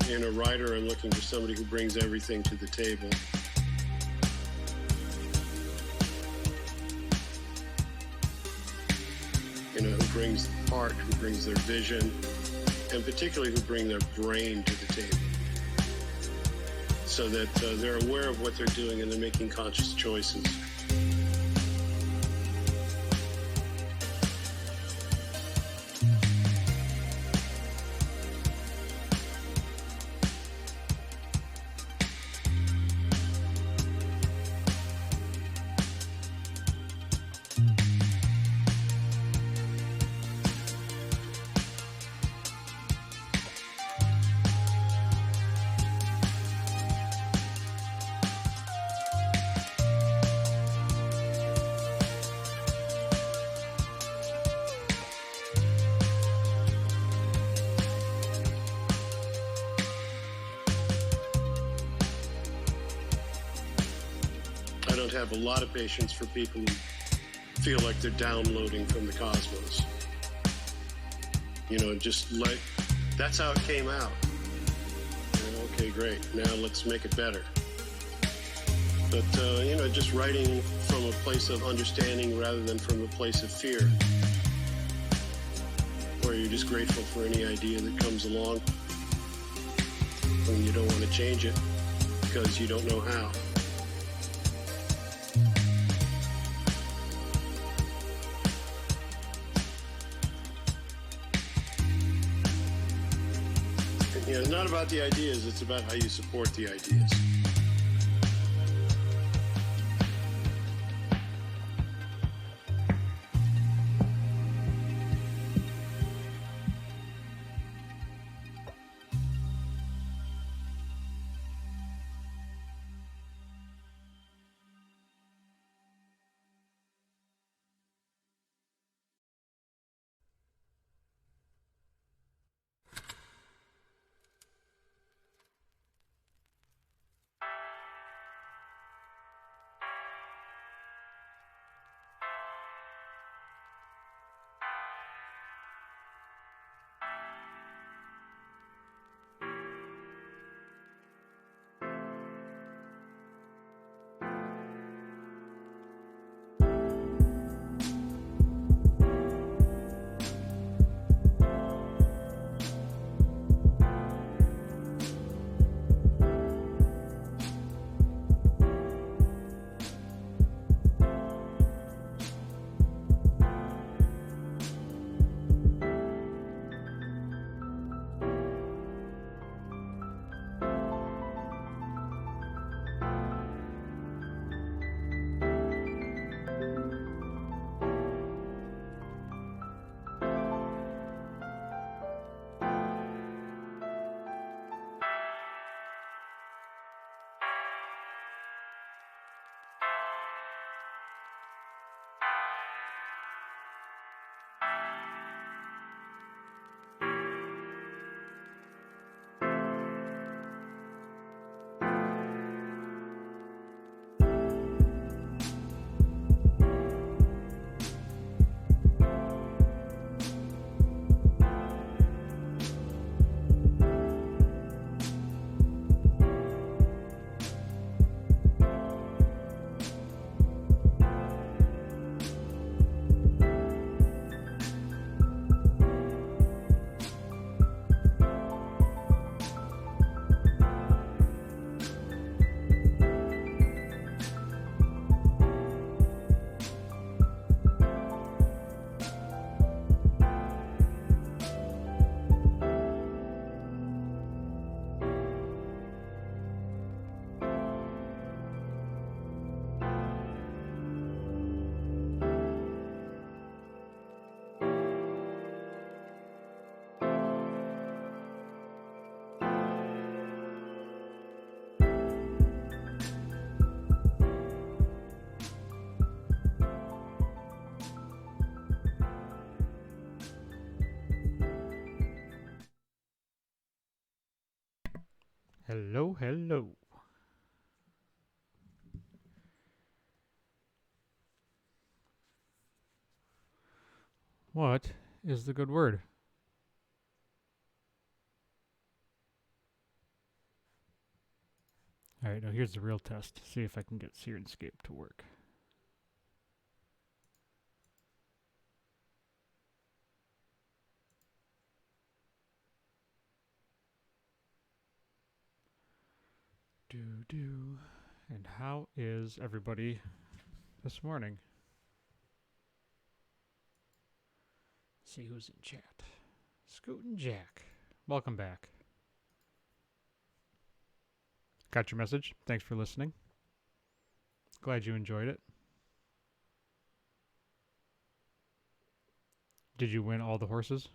In a writer, I'm looking for somebody who brings everything to the table. Who brings the heart, who brings their vision, and particularly who bring their brain to the table, so that they're aware of what they're doing and they're making conscious choices. I don't have a lot of patience for people who feel like they're downloading from the cosmos. Just like, that's how it came out. Okay, great. Now let's make it better. But, just writing from a place of understanding rather than from a place of fear, where you're just grateful for any idea that comes along and you don't want to change it because you don't know how. It's not about the ideas, it's about how you support the ideas. Hello, hello. What is the good word? Alright, now here's the real test. See if I can get Sirenscape to work. Do. And how is everybody this morning? See who's in chat. Scoot and Jack. Welcome back. Got your message. Thanks for listening. Glad you enjoyed it. Did you win all the horses?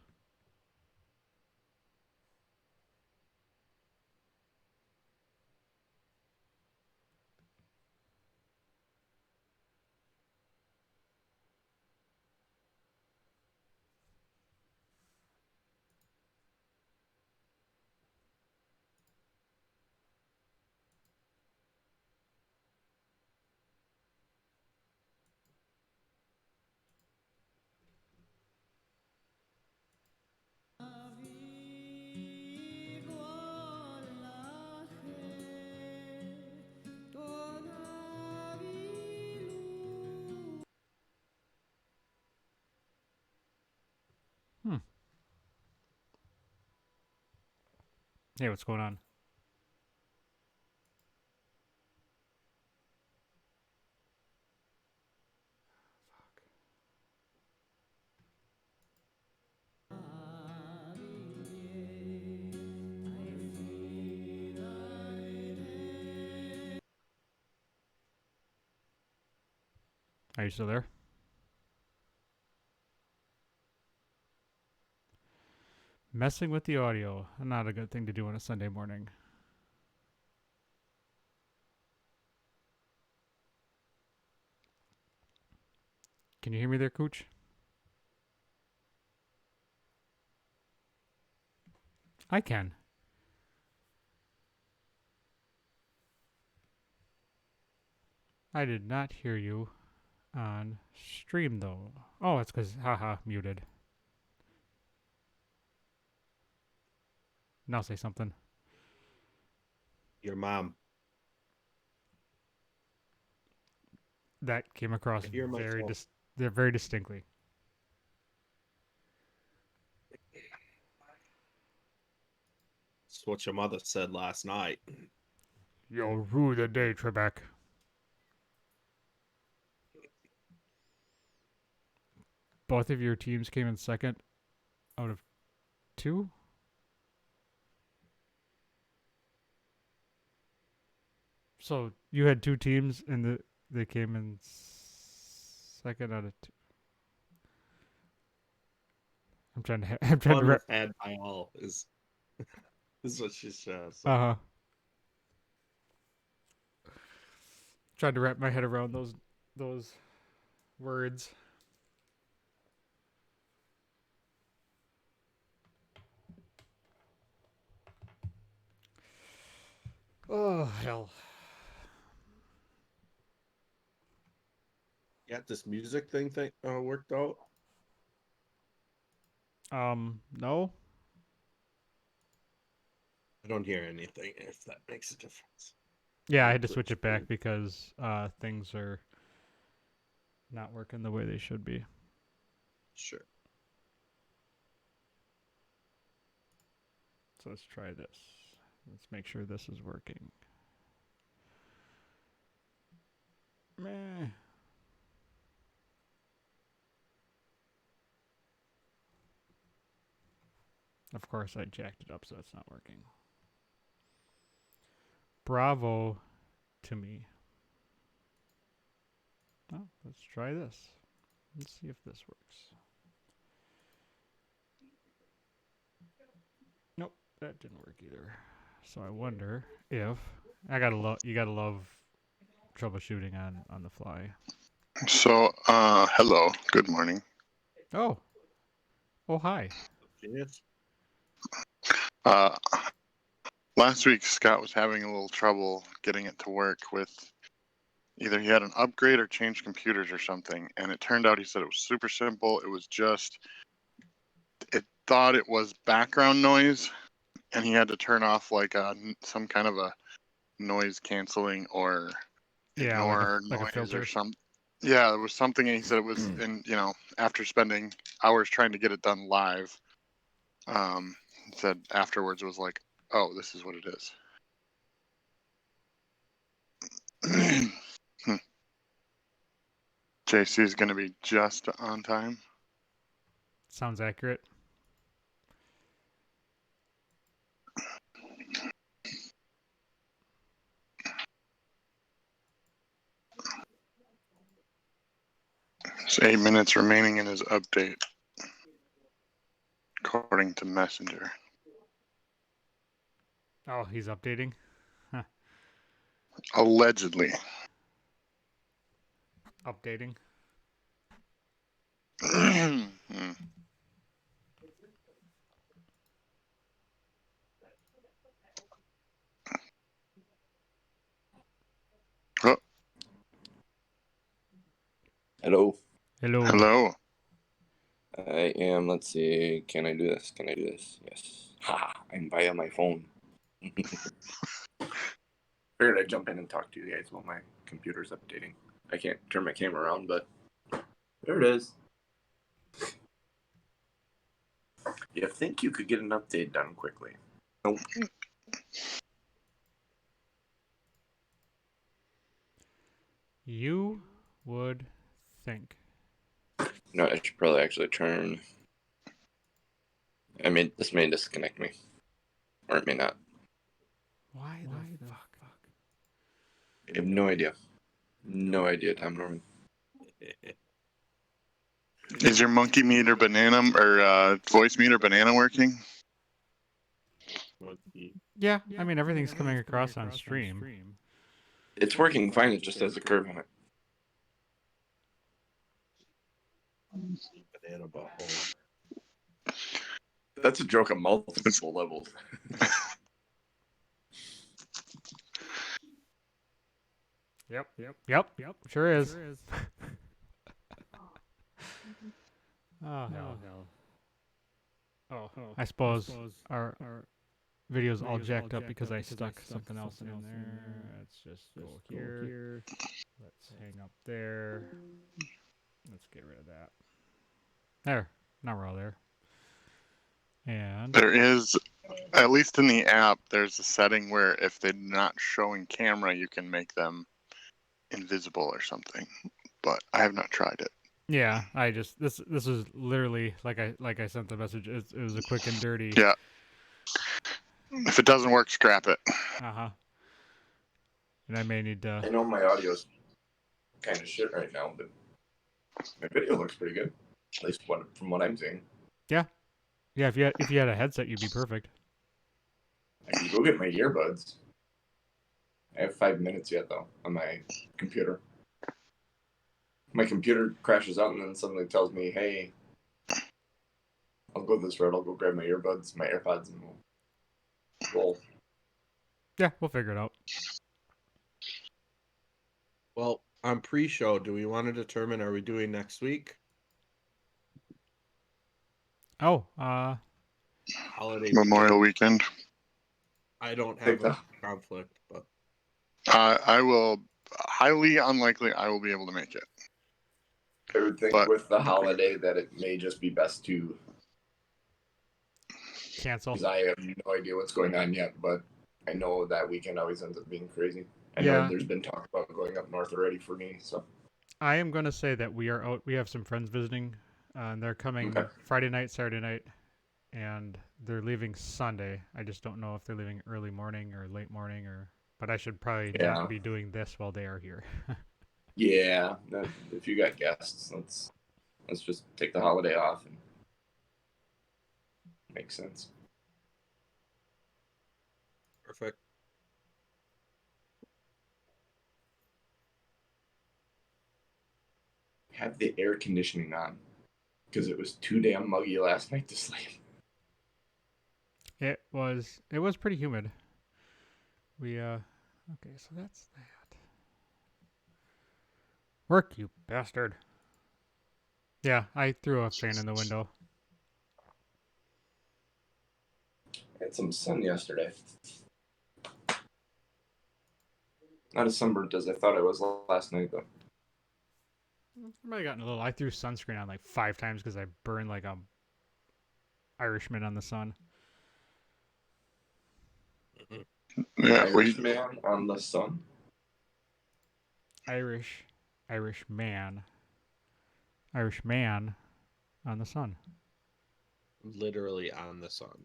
Hey, what's going on? Are you still there? Messing with the audio. Not a good thing to do on a Sunday morning. Can you hear me there, Cooch? I can. I did not hear you on stream, though. Oh, it's because, haha, muted. Now say something. Your mom. That came across very distinctly. That's what your mother said last night. You'll rue the day, Trebek. Both of your teams came in second out of 2? So you had 2 teams and they came in second out of 2. I'm trying to had by all is what she says. Uh-huh. Tried to wrap my head around those words. Oh, hell. Got this music thing worked out? No. I don't hear anything, if that makes a difference. Yeah, I had to switch it back because things are not working the way they should be. Sure. So let's try this. Let's make sure this is working. Meh. Of course, I jacked it up, so it's not working. Bravo to me. Well, let's try this. Let's see if this works. Nope, that didn't work either. So I wonder if you gotta love troubleshooting on the fly. So, hello, good morning. Oh, hi. Yes. Last week Scott was having a little trouble getting it to work with either he had an upgrade or changed computers or something, and it turned out he said it was super simple. It was just, it thought it was background noise, and he had to turn off like some kind of a noise canceling or Yeah, ignore like a noise filter. or something. Yeah, there was something, and he said it was in, after spending hours trying to get it done live, he said afterwards it was like, oh, this is what it is. JC is going to be just on time. Sounds accurate. There's 8 minutes remaining in his update, according to Messenger. Oh, he's updating. Huh. Allegedly. Updating. Oh, Hello. Hello. hello. I am. Let's see. Can I do this? Can I do this? Yes. Ha! I'm via my phone. Figured I'd jump in and talk to you guys while my computer's updating. I can't turn my camera around, but there it is. You think you could get an update done quickly? Nope. You would think. No, I should probably actually turn. I mean, this may disconnect me, or it may not. Why the fuck? I have no idea. No idea, Tom Norman. Is your monkey meter banana or voice meter banana working? Yeah, I mean everything's coming across on stream. It's working fine. It just has a curve on it. Banana butthole. That's a joke on multiple levels. Yep. Sure is. Oh hell. Oh, I suppose our video's all jacked up because I stuck something else in there. Let's just go here. Let's hang up there. Let's get rid of that. There. Now we're all there. And There is, at least in the app, there's a setting where if they're not showing camera, you can make them invisible or something. But I have not tried it. yeah, I just this was literally like I sent the message. It was a quick and dirty. Yeah. If it doesn't work, scrap it. And I may need to. I know my audio's kind of shit right now, but my video looks pretty good. At least from what I'm seeing. Yeah, if you had a headset, you'd be perfect. I can go get my earbuds. I have 5 minutes yet, though, on my computer. My computer crashes out and then suddenly tells me, hey, I'll go this route. I'll go grab my earbuds, my AirPods, and we'll roll. Yeah, we'll figure it out. Well, on pre-show, do we want to determine, are we doing next week? Oh, Holiday Memorial weekend. weekend. I don't have a conflict, but I will, highly unlikely I will be able to make it. I would think But- with the holiday that it may just be best to cancel. because I have no idea what's going on yet, but I know that weekend always ends up being crazy. I Yeah. know there's been talk about going up north already for me, so I am going to say that we are out. We have some friends visiting, and they're coming Okay. Friday night, Saturday night, and they're leaving Sunday. I just don't know if they're leaving early morning or late morning, but I should probably Yeah. not be doing this while they are here. yeah. If you got guests, let's just take the holiday off and makes sense. perfect. Have the air conditioning on because it was too damn muggy last night to sleep. It was pretty humid. We okay, so that's that. Work, you bastard. Yeah, I threw a fan in the window. I had some sun yesterday. Not as sunburnt as I thought I was last night, though. I might have gotten a little. I threw sunscreen on like 5 times because I burned like a Irishman on the sun. Yeah, Irish man on the sun. Irish man on the sun. Literally on the sun.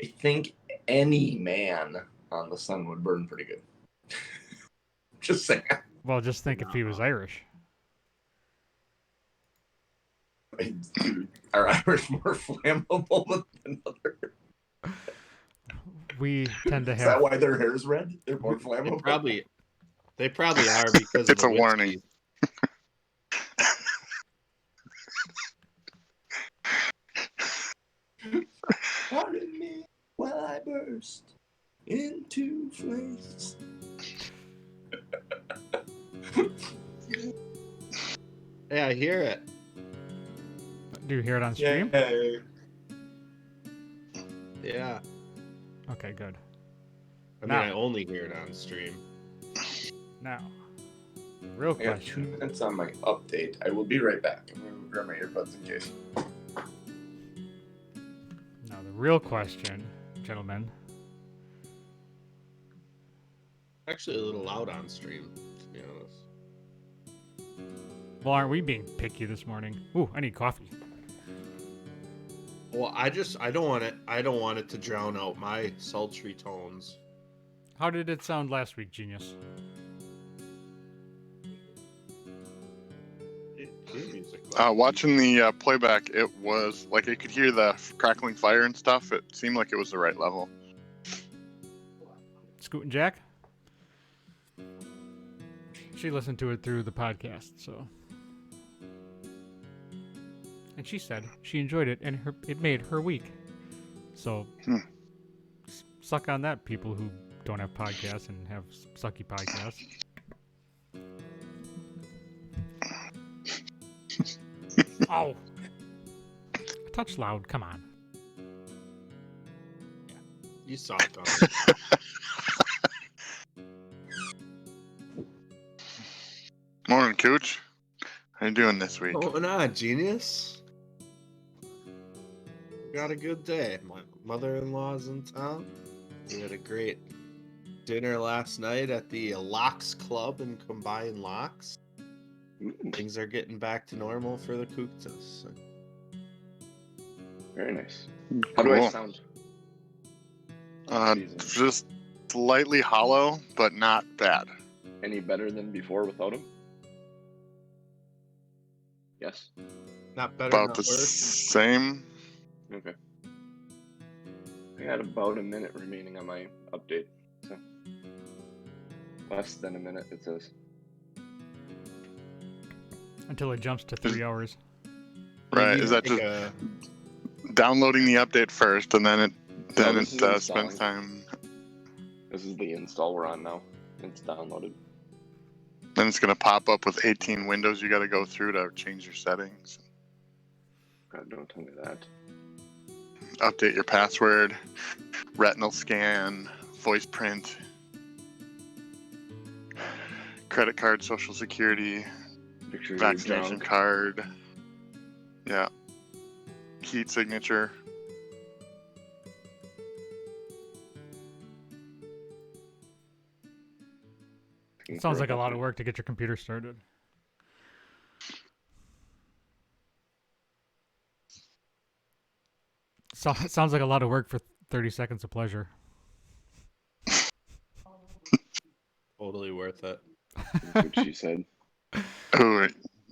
I think any man on the sun would burn pretty good. Just saying. Well, just think if he was Irish. Dude, are Irish more flammable than other? We tend to Is that have. why their hair's red? They're more flammable. They probably are because It's of a the warning. Pardon me while I burst into flames. Yeah, I hear it. Do you hear it on stream? Yay. Yeah. Okay, good. I mean, Now. I only hear it on stream. Now, real I got 2 question. minutes on my update. I will be right back. I'm going to grab my earbuds in case. Now, the real question, gentlemen. Actually, a little loud on stream, to be honest. Well, aren't we being picky this morning? Ooh, I need coffee. Well, I don't want it to drown out my sultry tones. How did it sound last week, genius? Watching the playback, it was like you could hear the crackling fire and stuff. It seemed like it was the right level. Scoot and Jack? She listened to it through the podcast, so. And she said she enjoyed it and it made her week. So, suck on that, people who don't have podcasts and have sucky podcasts. Oh! Touch loud, come on. You saw it coming. Morning, Cooch. How you doing this week? What's going on, genius? Got a good day. My mother-in-law's in town. We had a great dinner last night at the Locks Club in Combined Locks. Things are getting back to normal for the Kuktas. Very nice. How do I Cool. sound? Just slightly hollow, but not bad. Any better than before without him? Yes. Not better, About not the worse. same. Okay. I got about a minute remaining on my update. So less than a minute, it says. Until it jumps to 3 hours. Right? Maybe Is that like just downloading the update first, and then it this is installing. spends time. This is the install we're on now. It's downloaded. Then it's gonna pop up with 18 windows you got to go through to change your settings. God, don't tell me that. Update your password, retinal scan, voice print, credit card, social security, Picture of vaccination drunk. card. Yeah. Heat signature. It sounds like a lot of work to get your computer started. So, it sounds like a lot of work for 30 seconds of pleasure. Totally worth it. That's what she said. Ooh,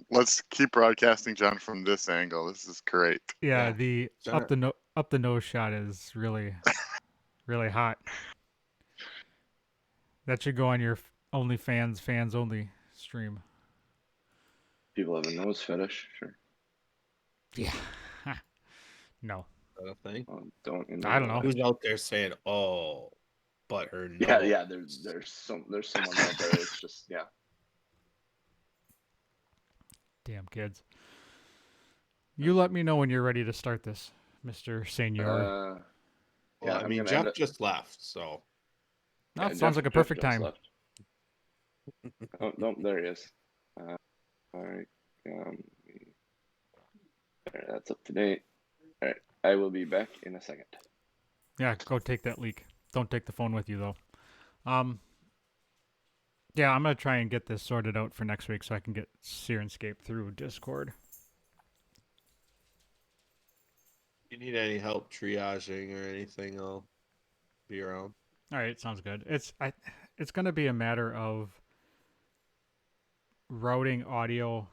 let's keep broadcasting, John, from this angle. This is great. Yeah, Yeah. the Sure. up the nose shot is really, really hot. That should go on your OnlyFans fans only stream. People have a nose fetish, sure. Yeah. No. Is that a thing? Don't. I don't know. Who's out there saying, "Oh, but her nose"? Yeah. There's someone out there. It's just yeah. Damn kids. You let me know when you're ready to start this, Mr. Senior. Well, I I'm mean, gonna Jeff end it. just left, so No, Yeah, sounds like a Jeff perfect just time. left. Oh no, there he is. All right, there, that's up to date. All right, I will be back in a second. Yeah, go take that leak. Don't take the phone with you though. Yeah, I'm gonna try and get this sorted out for next week so I can get Sirenscape through Discord. If you need any help triaging or anything, I'll be around. All right, sounds good. It's gonna be a matter of routing audio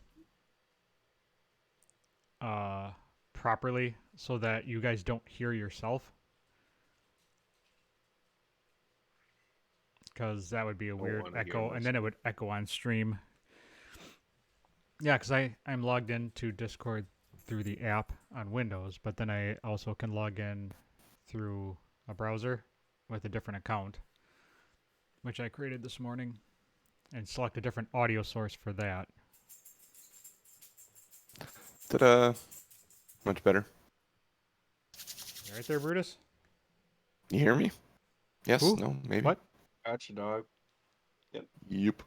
properly so that you guys don't hear yourself. Because that would be a weird echo, and then it would echo on stream. Yeah, because I'm logged into Discord through the app on Windows, but then I also can log in through a browser with a different account, which I created this morning, and select a different audio source for that. Ta-da! Much better. You right there, Brutus? You hear me? Yes? Who? No? Maybe? What? Gotcha, dog. Yep. Yep.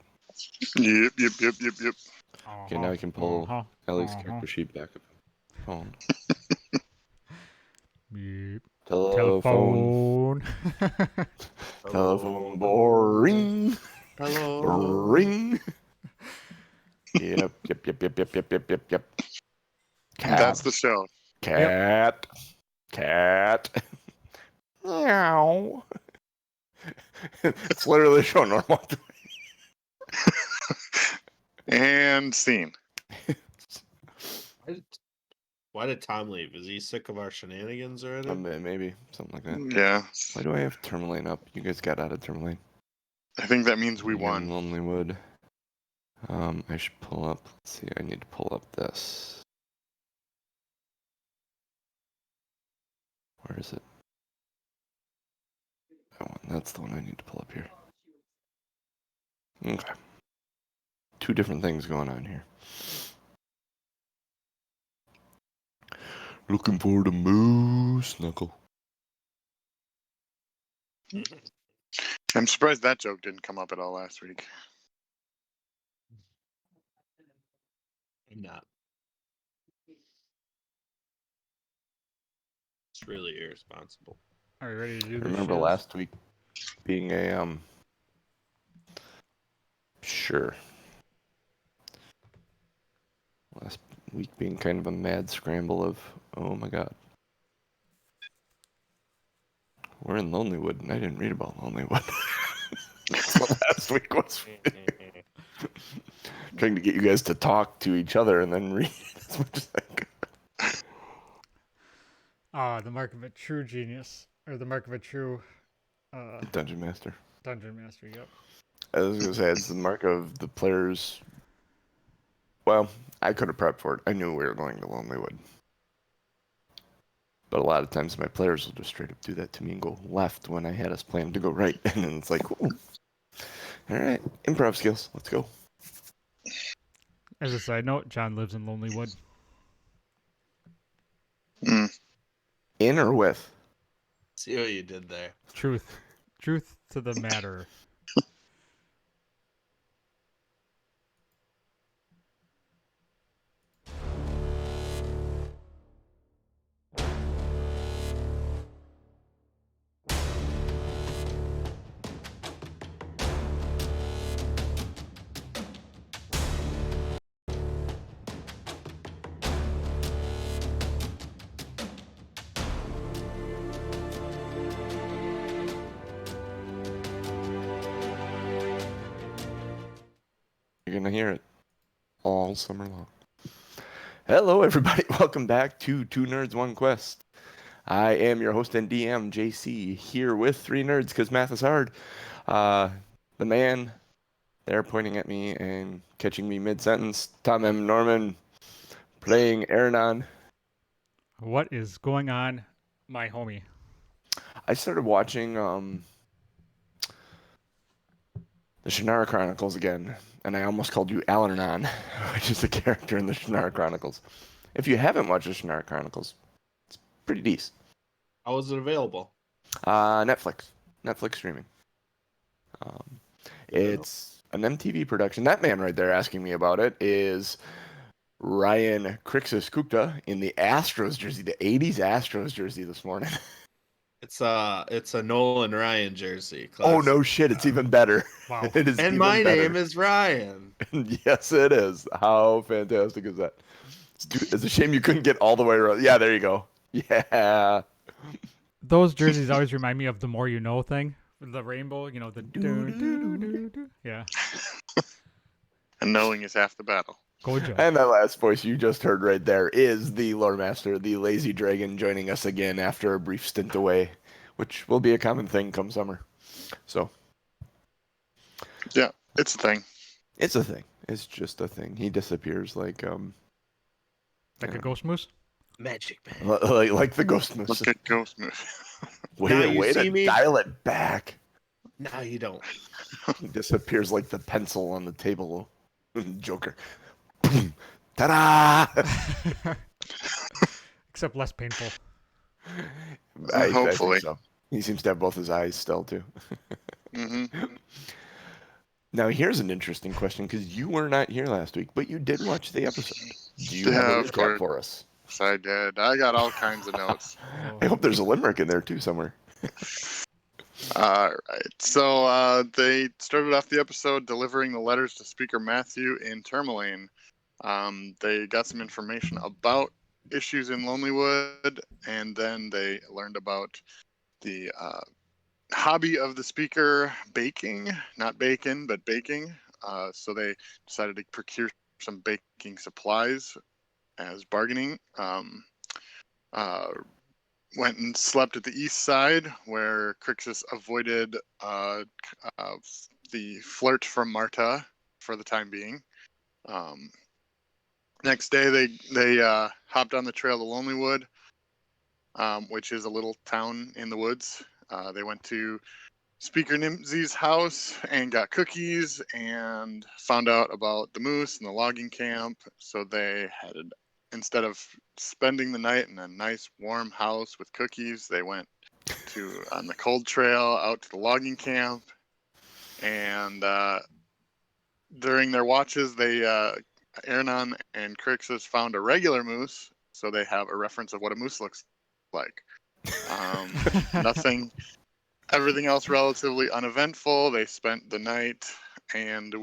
Okay, now I can pull Ellie's character sheet back up. Phone. Beep. Telephone. Telephone boring. Hello. Ring. Yep. Cat. That's the show. Cat. Cat. Meow. It's literally show normal. And scene. Why did Tom leave? Is he sick of our shenanigans already? Maybe something like that. Yeah. Why do I have Tourmaline up? You guys got out of Tourmaline. I think that means we Again, won. Lonelywood. I should pull up. Let's see. I need to pull up this. Where is it? That one. That's the one I need to pull up here. Okay. Two different things going on here. Looking for the moose knuckle. I'm surprised that joke didn't come up at all last week. I'm not. It's really irresponsible. Are you ready to do I this? remember last week being a sure. Last week being kind of a mad scramble of, oh my god. We're in Lonelywood, and I didn't read about Lonelywood. So last week was trying to get you guys to talk to each other and then read as much as I could. The mark of a true genius, or the mark of a true Dungeon Master. Dungeon Master, yep. I was going to say, it's the mark of the players. Well, I could have prepped for it. I knew we were going to Lonelywood. But a lot of times my players will just straight up do that to me and go left when I had us planned to go right. And then it's like, ooh. All right, improv skills. Let's go. As a side note, John lives in Lonelywood. In or with? See what you did there. Truth to the matter. You're going to hear it all summer long. Hello, everybody. Welcome back to Two Nerds, One Quest. I am your host and DM, JC, here with three nerds because math is hard. The man there pointing at me and catching me mid-sentence, Tom M. Norman, playing Aranon. What is going on, my homie? I started watching the Shannara Chronicles again, and I almost called you Alanon, which is a character in the Shannara Chronicles. If you haven't watched the Shannara Chronicles, it's pretty decent. How is it available? Netflix streaming. It's an MTV production. That man right there asking me about it is Ryan Crixus Kukta in the Astros jersey, the 80s Astros jersey this morning. It's a Nolan Ryan jersey. Oh, no Classic. shit. It's even better. Wow. It is And even my better. name is Ryan. Yes, it is. How fantastic is that? It's a shame you couldn't get all the way around. Yeah, there you go. Yeah. Those jerseys always remind me of the More You Know thing. The rainbow, you know, the do. Yeah. And knowing is half the battle. Go Joe. And that last voice you just heard right there is the Lore Master, the Lazy Dragon, joining us again after a brief stint away, which will be a common thing come summer. So. Yeah, it's a thing. It's a thing. It's just a thing. He disappears like Like a ghost moose? Magic man. like the ghost moose. Look at Ghost Moose. Now you Way see to me? dial it back. No, you don't. He disappears like the pencil on the table. Joker. Ta-da! Except less painful. I Hopefully. think so. He seems to have both his eyes still too. Hmm. Now here's an interesting question because you were not here last week, but you did watch the episode. Do you have Yeah, a of recap course. for us? Yes, I did. I got all kinds of notes. I hope there's a limerick in there too somewhere. All right. So they started off the episode delivering the letters to Speaker Matthew in Tourmaline. They got some information about issues in Lonelywood, and then they learned about the hobby of the speaker, baking, not bacon, but baking. So they decided to procure some baking supplies as bargaining. Went and slept at the east side, where Crixus avoided the flirt from Marta for the time being. Next day, they hopped on the trail to Lonelywood, which is a little town in the woods. They went to Speaker Nimsey's house and got cookies and found out about the moose and the logging camp. So they headed, instead of spending the night in a nice warm house with cookies, they went on the cold trail out to the logging camp. And during their watches, Ernan and Crixus found a regular moose, so they have a reference of what a moose looks like. Nothing, everything else relatively uneventful. They spent the night, and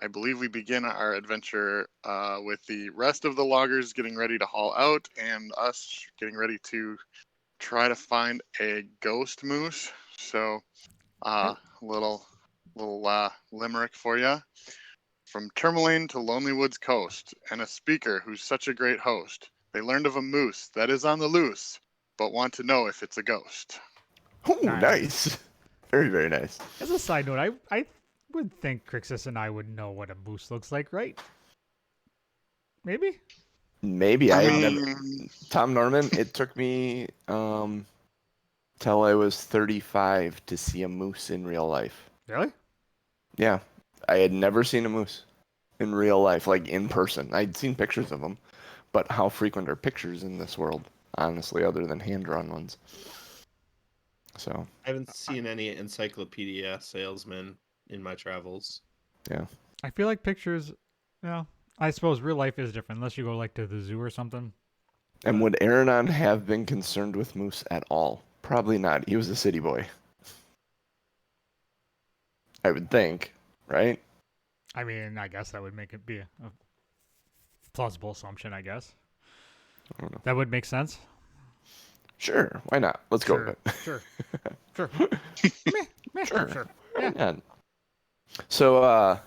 I believe we begin our adventure with the rest of the loggers getting ready to haul out, and us getting ready to try to find a ghost moose. So, little limerick for you. From Tourmaline to Lonelywood's coast, and a speaker who's such a great host. They learned of a moose that is on the loose, but want to know if it's a ghost. Oh, Nice. nice. Very, very nice. As a side note, I would think Crixus and I would know what a moose looks like, right? Maybe? Maybe I I mean, never. Tom Norman, it took me till I was 35 to see a moose in real life. Really? Yeah, I had never seen a moose in real life, like in person. I'd seen pictures of them, but how frequent are pictures in this world, honestly, other than hand-drawn ones? So, I haven't seen any encyclopedia salesman in my travels. yeah. I feel like pictures, I suppose real life is different, unless you go like to the zoo or something. And would Aranon have been concerned with moose at all? Probably not. He was a city boy. I would think, right? I mean, I guess that would make it be a plausible assumption, I guess. I don't know. That would make sense. Sure, why not? Let's go with it. Sure. Sure. Meh, Sure. Sure. Why not? So,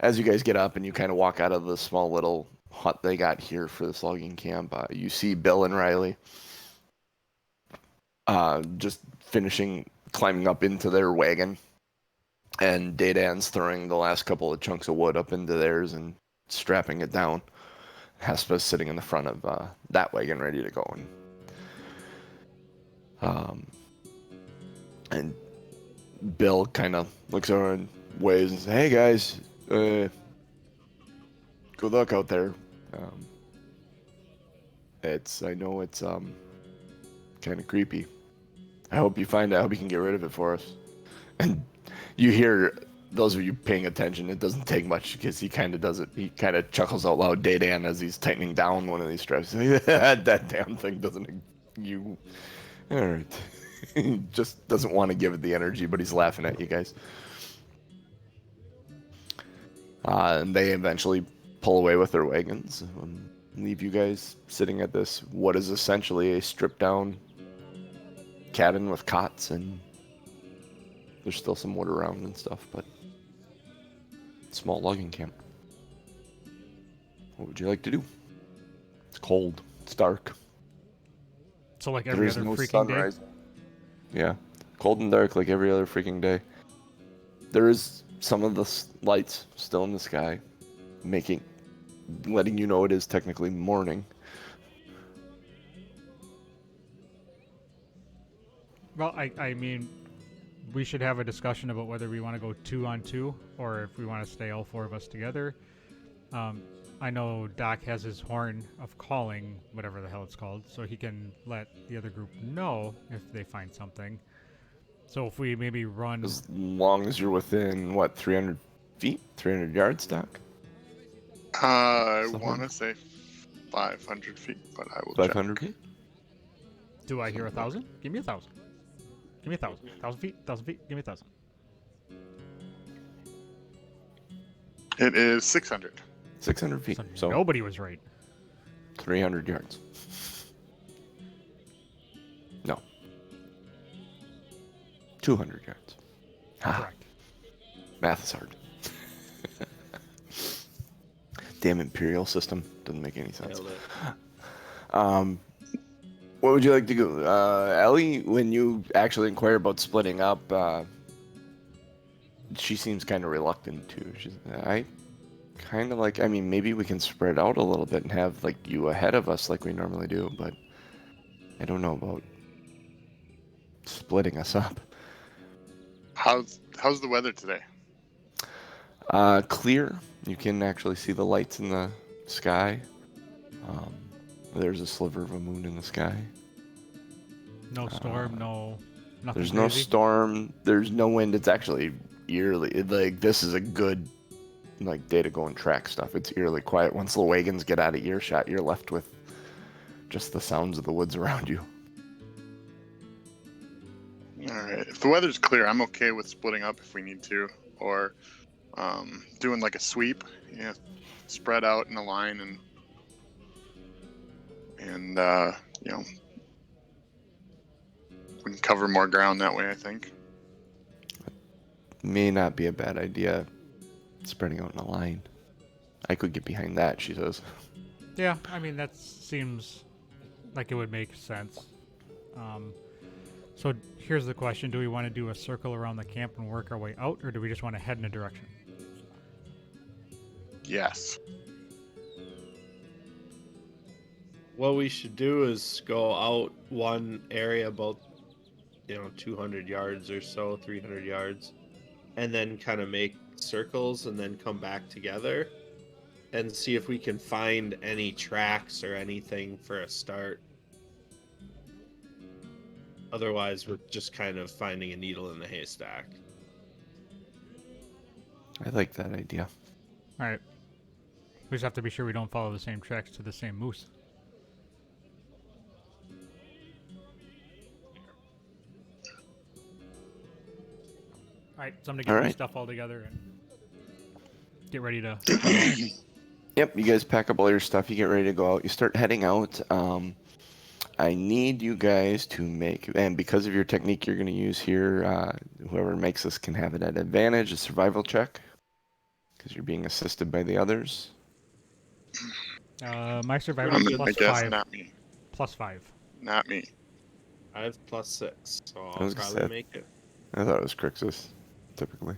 as you guys get up and you kind of walk out of the small little hut they got here for this logging camp, you see Bill and Riley just finishing climbing up into their wagon, and Dadan's throwing the last couple of chunks of wood up into theirs and strapping it down. Hespa's sitting in the front of that wagon ready to go. And Bill kind of looks over and waves and says, "Hey guys, good luck out there. I know it's kind of creepy. I hope you find out. I hope you can get rid of it for us." And you hear those of you paying attention, it doesn't take much because he kind of does it. He kind of chuckles out loud, Daydan, as he's tightening down one of these straps. That damn thing doesn't. You. All right. He just doesn't want to give it the energy, but he's laughing at you guys. And they eventually pull away with their wagons and leave you guys sitting at this, what is essentially a stripped down cabin with cots, and there's still some wood around and stuff, but small logging camp. What would you like to do? It's cold. It's dark. So like There every is other no freaking sunrise. day. Yeah, cold and dark like every other freaking day. There is some of the lights still in the sky, letting you know it is technically morning. Well, I mean, we should have a discussion about whether we want to go 2 on 2 or if we want to stay all 4 of us together. I know Doc has his horn of calling, whatever the hell it's called, so he can let the other group know if they find something. So if we maybe run... As long as you're within, what, 300 feet? 300 yards, Doc? I Something? want to say 500 feet, but I will 500 check. feet? Do I hear 1,000? Give me 1,000. Give me 1,000. 1,000 feet? 1,000 feet? Give me 1,000. It is 600. 600 feet. So nobody was right. 300 yards. No. 200 yards. Correct. Math is hard. Damn imperial system. Doesn't make any sense. What would you like to do? Ellie, when you actually inquire about splitting up, she seems kind of reluctant too. I kind of like, I mean, maybe we can spread out a little bit and have like you ahead of us like we normally do, but I don't know about splitting us up. How's the weather today? Clear. You can actually see the lights in the sky. There's a sliver of a moon in the sky. No storm, nothing There's crazy. no storm. There's no wind. It's actually eerily, like, this is a good, like, day to go and track stuff. It's eerily quiet. Once the wagons get out of earshot, you're left with just the sounds of the woods around you. All right. If the weather's clear, I'm okay with splitting up if we need to, or doing like a sweep. Yeah, spread out in a line and you know, we can cover more ground that way, I think. May not be a bad idea, spreading out in a line. I could get behind that, she says. Yeah, I mean, that seems like it would make sense. So here's the question. Do we want to do a circle around the camp and work our way out, or do we just want to head in a direction? Yes. What we should do is go out one area about, 200 yards or so, 300 yards, and then kind of make circles and then come back together and see if we can find any tracks or anything for a start. Otherwise, we're just kind of finding a needle in the haystack. I like that idea. All right. We just have to be sure we don't follow the same tracks to the same moose. All right, somebody get your stuff all together and get ready to... Yep, you guys pack up all your stuff. You get ready to go out. You start heading out. I need you guys to make, and because of your technique you're going to use here, whoever makes this can have it at advantage, a survival check, because you're being assisted by the others. My survival is plus 5. Not me. Plus 5. Not me. I have plus 6, so I'll probably make it. I thought it was Crixus, typically.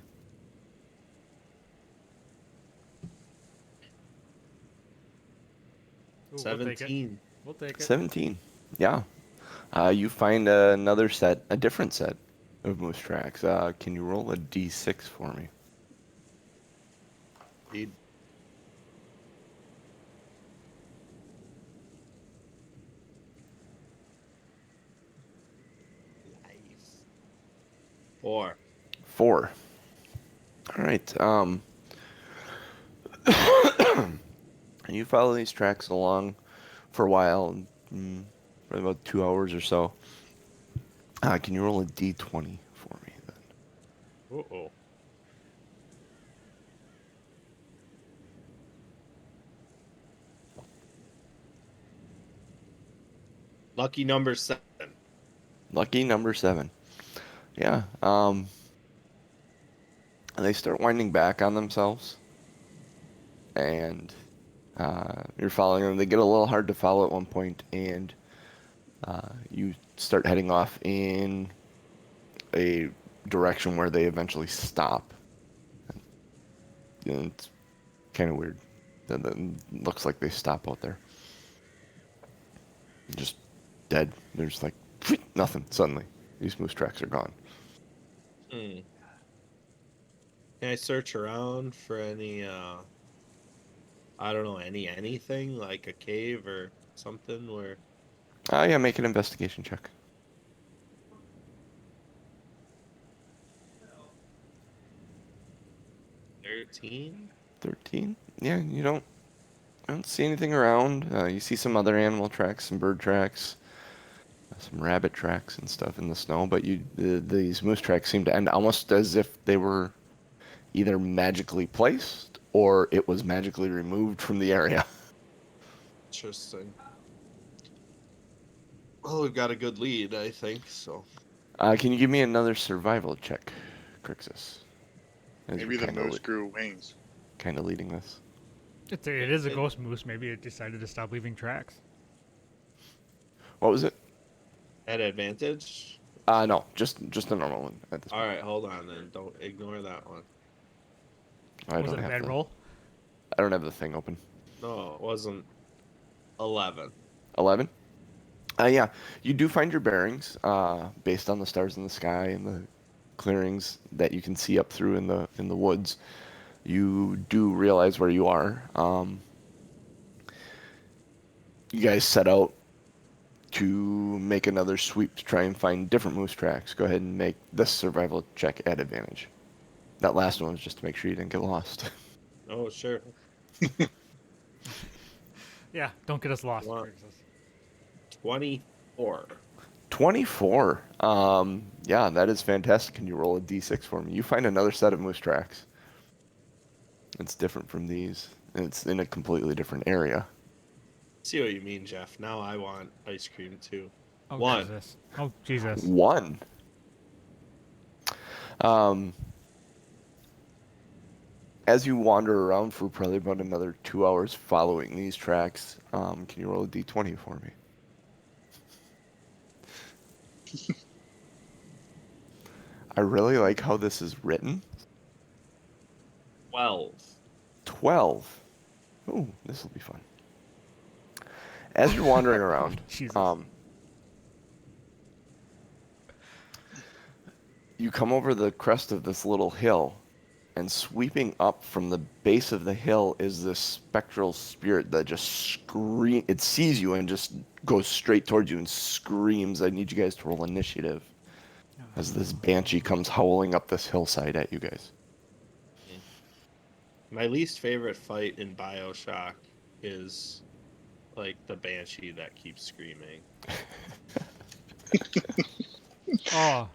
Ooh, 17. We'll take it. 17. Yeah. You find another set, a different set of moose tracks. Can you roll a d6 for me? Indeed. Nice. 4. 4. All right. You follow these tracks along for a while, for about 2 hours or so. Can you roll a d20 for me then? Uh-oh. Lucky number 7. Lucky number 7. Yeah. They start winding back on themselves, and you're following them. They get a little hard to follow at one point, and you start heading off in a direction where they eventually stop. And it's kind of weird. Then looks like they stop out there. Just dead. There's like nothing. Suddenly, these moose tracks are gone. Can I search around for any, I don't know, anything like a cave or something where... Yeah, make an investigation check. 13? 13? Yeah, you don't see anything around. You see some other animal tracks, some bird tracks, some rabbit tracks and stuff in the snow, but these moose tracks seem to end almost as if they were either magically placed or it was magically removed from the area. Interesting. Well, we've got a good lead, I think, so... Can you give me another survival check, Crixus? As Maybe you're the moose grew wings. kind of leading this. It is a ghost moose. Maybe it decided to stop leaving tracks. What was it? At advantage? No, just a normal one at this point. Alright, hold on then. Don't ignore that one. Was it a bad roll? I don't have the thing open. No, it wasn't 11. 11? Yeah, you do find your bearings based on the stars in the sky and the clearings that you can see up through in the woods. You do realize where you are. You guys set out to make another sweep to try and find different moose tracks. Go ahead and make this survival check at advantage. That last one was just to make sure you didn't get lost. Oh, sure. Yeah, don't get us lost. Wow. 24. 24. Yeah, that is fantastic. Can you roll a d6 for me? You find another set of moose tracks. It's different from these. It's in a completely different area. See what you mean, Jeff. Now I want ice cream too. Oh, 1. Jesus. Oh, Jesus. 1. As you wander around for probably about another 2 hours following these tracks, can you roll a d20 for me? I really like how this is written. 12. 12. Ooh, this will be fun. As you're wandering around, Jesus. You come over the crest of this little hill, and sweeping up from the base of the hill is this spectral spirit that just it sees you and just goes straight towards you and screams. I need you guys to roll initiative as this banshee comes howling up this hillside at you guys. My least favorite fight in BioShock is like the banshee that keeps screaming. Oh.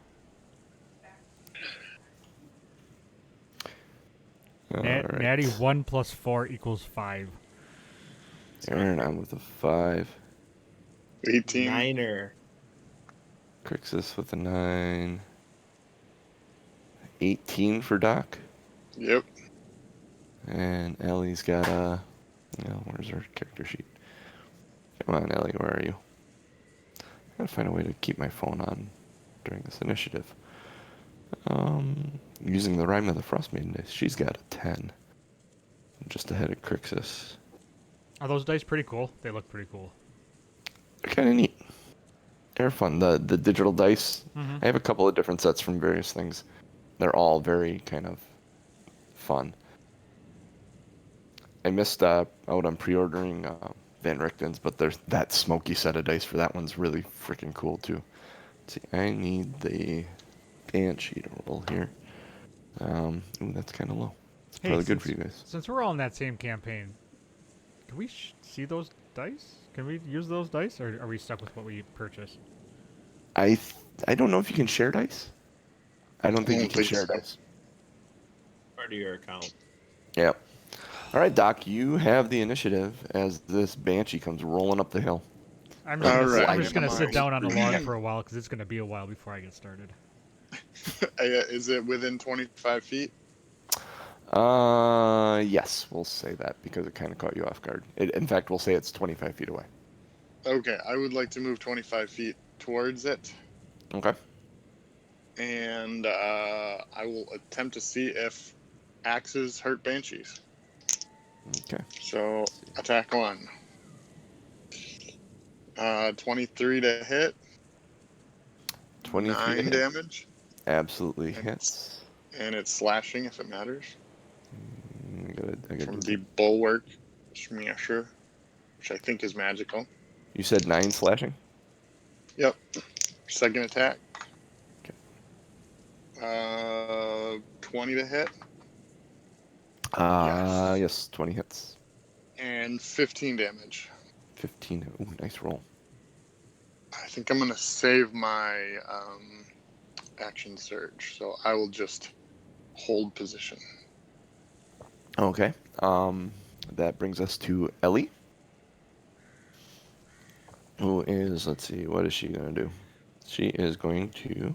Alright. Natty 1 plus 4 equals 5. Aaron, I'm with a 5. 18. Niner. Crixus with a 9. 18 for Doc. Yep. And Ellie's got a... where's her character sheet? Come on, Ellie, where are you? I gotta find a way to keep my phone on during this initiative. Using the Rime of the Frost Maiden dice, she's got a 10. Just ahead of Crixus. Are those dice pretty cool? They look pretty cool. They're kind of neat. They're fun. The digital dice. Mm-hmm. I have a couple of different sets from various things. They're all very kind of fun. I missed out on pre-ordering Van Richten's, but there's that smoky set of dice for that one's really freaking cool too. Let's see, I need the Banshee to roll here. Ooh, that's kind of low. It's Hey, probably good for you guys. Since we're all in that same campaign, can we see those dice? Can we use those dice, or are we stuck with what we purchased? I don't know if you can share dice. I don't think you can share so. dice. Part of your account. Yeah. All right, Doc, you have the initiative as this banshee comes rolling up the hill. I'm just Alright, gonna come sit on. down on a log for a while because it's gonna be a while before I get started. Is it within 25 feet? Yes, we'll say that because it kind of caught you off guard. In fact, we'll say it's 25 feet away. Okay, I would like to move 25 feet towards it, Okay. and I will attempt to see if axes hurt banshees. Okay. So, attack 1. 23 to hit. 23 to 9 hit. damage. Absolutely And hits. And it's slashing if it matters. I gotta From do the Bulwark Smasher, which I think is magical. You said 9 slashing? Yep. Second attack. Okay. 20 to hit. Yes, 20 hits. And 15 damage. 15. Ooh, nice roll. I think I'm going to save my action surge, so I will just hold position. Okay. That brings us to Ellie, who is, let's see, what is she going to do? She is going to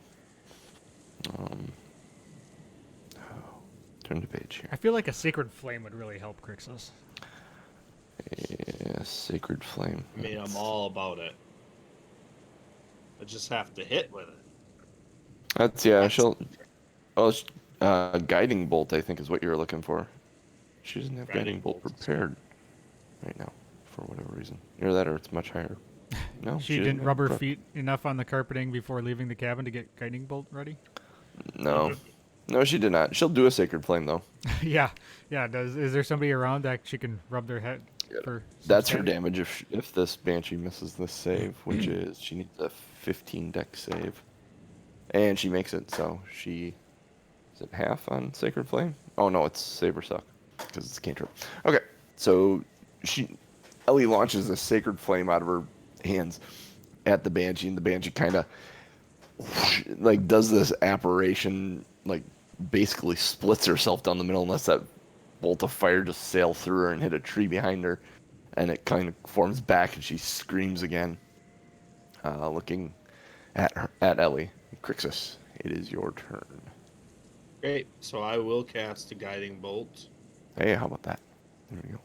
turn the page here. I feel like a sacred flame would really help Crixus. Yeah, Sacred Flame. I mean, I'm all about it. I just have to hit with it. That's, yeah, she'll... Oh, Guiding Bolt, I think, is what you're looking for. She doesn't have Guiding Bolt prepared right now, for whatever reason. Either that or it's much higher. No, she didn't rub her feet enough on the carpeting before leaving the cabin to get Guiding Bolt ready? No. No, she did not. She'll do a Sacred Flame, though. Yeah. Is there somebody around that she can rub their head for That's her sanity? damage if this Banshee misses this save, which is she needs a 15 dex save. And she makes it, so she... Is it half on Sacred Flame? Oh, no, it's Save or Suck, because it's a cantrip. Okay, so Ellie launches a Sacred Flame out of her hands at the Banshee, and the Banshee kind of like does this apparition, like basically splits herself down the middle and lets that bolt of fire just sail through her and hit a tree behind her, and it kind of forms back and she screams again, looking at Ellie. Crixus, it is your turn. Great. So I will cast a Guiding Bolt. Hey, how about that? There we go.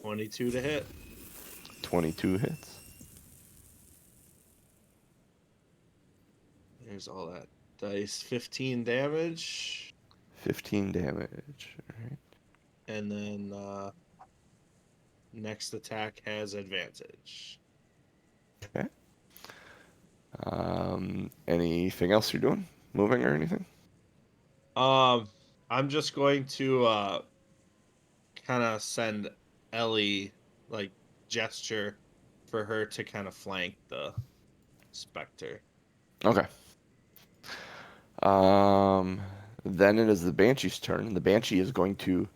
$22 to hit. 22 hits. There's all that dice. 15 damage. 15 damage. All right. And then next attack has advantage. Okay. Anything else you're doing? Moving or anything? I'm just going to kind of send Ellie like gesture for her to kind of flank the Spectre. Okay. Then it is the Banshee's turn. The Banshee is going to...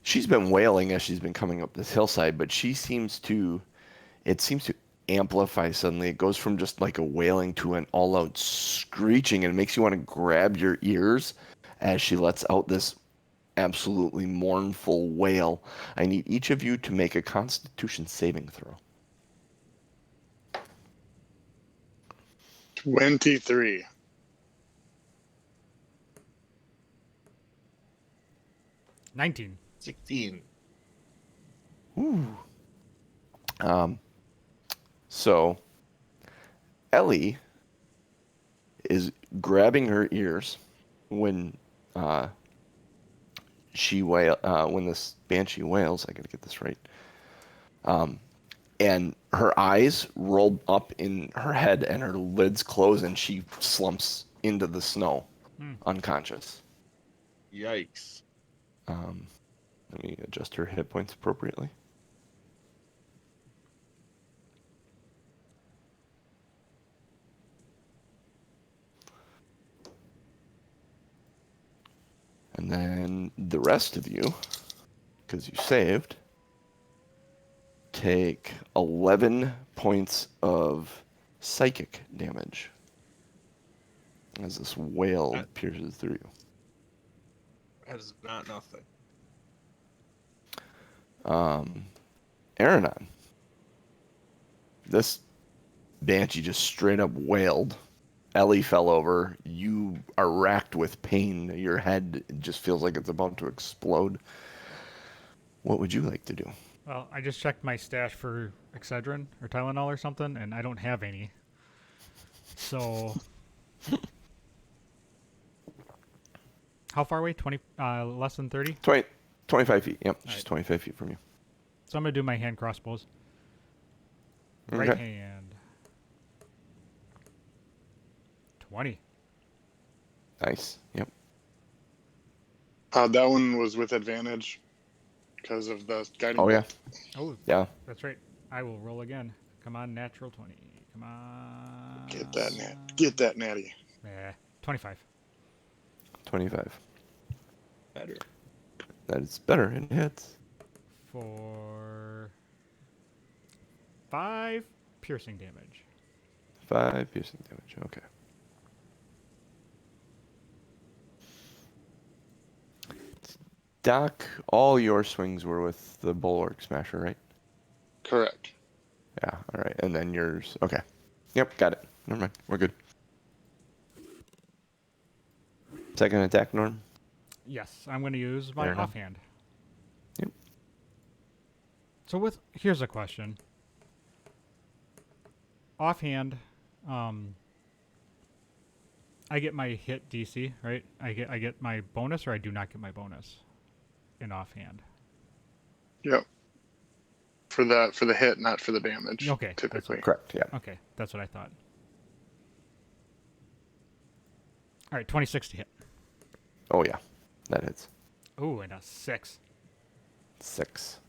She's been wailing as she's been coming up this hillside, but it seems to amplify suddenly. It goes from just like a wailing to an all-out screeching, and it makes you want to grab your ears as she lets out this absolutely mournful wail. I need each of you to make a Constitution saving throw. 23. 19. 16. Ooh. So Ellie is grabbing her ears when when this Banshee wails. I gotta get this right. And her eyes roll up in her head and her lids close and she slumps into the snow, unconscious. Yikes. Let me adjust her hit points appropriately. And then the rest of you, because you saved, take 11 points of psychic damage as this whale pierces through you. That is not nothing. Aranon. This banshee just straight up wailed. Ellie fell over. You are racked with pain. Your head just feels like it's about to explode. What would you like to do? Well, I just checked my stash for Excedrin or Tylenol or something, and I don't have any. So, how far away? 20, less than 30? 25 feet. Yep, All just right. 25 feet from you. So I'm going to do my hand crossbows. Okay. Right hand. 20. Nice. Yep. That one was with advantage because of the guiding. Oh, yeah. bolt. Oh, Yeah. that's right. I will roll again. Come on, natural 20. Come on. Get that natty. 25. 25. Better. That is better. It hits. For 5 piercing damage. 5 piercing damage. Okay. Doc, all your swings were with the Bulwark Smasher, right? Correct. Yeah, all right. And then yours. Okay. Yep, got it. Never mind. We're good. Second attack, Norm? Yes, I'm going to use my Fair enough. offhand. Yep. So here's a question. Offhand, I get my hit DC, right? I get my bonus, or I do not get my bonus in offhand. Yep. For the hit, not for the damage. Okay, that's Typically. Correct, yeah. Okay, that's what I thought. All right, 26 to hit. Oh, yeah. That hits. Ooh, and a 6. 6.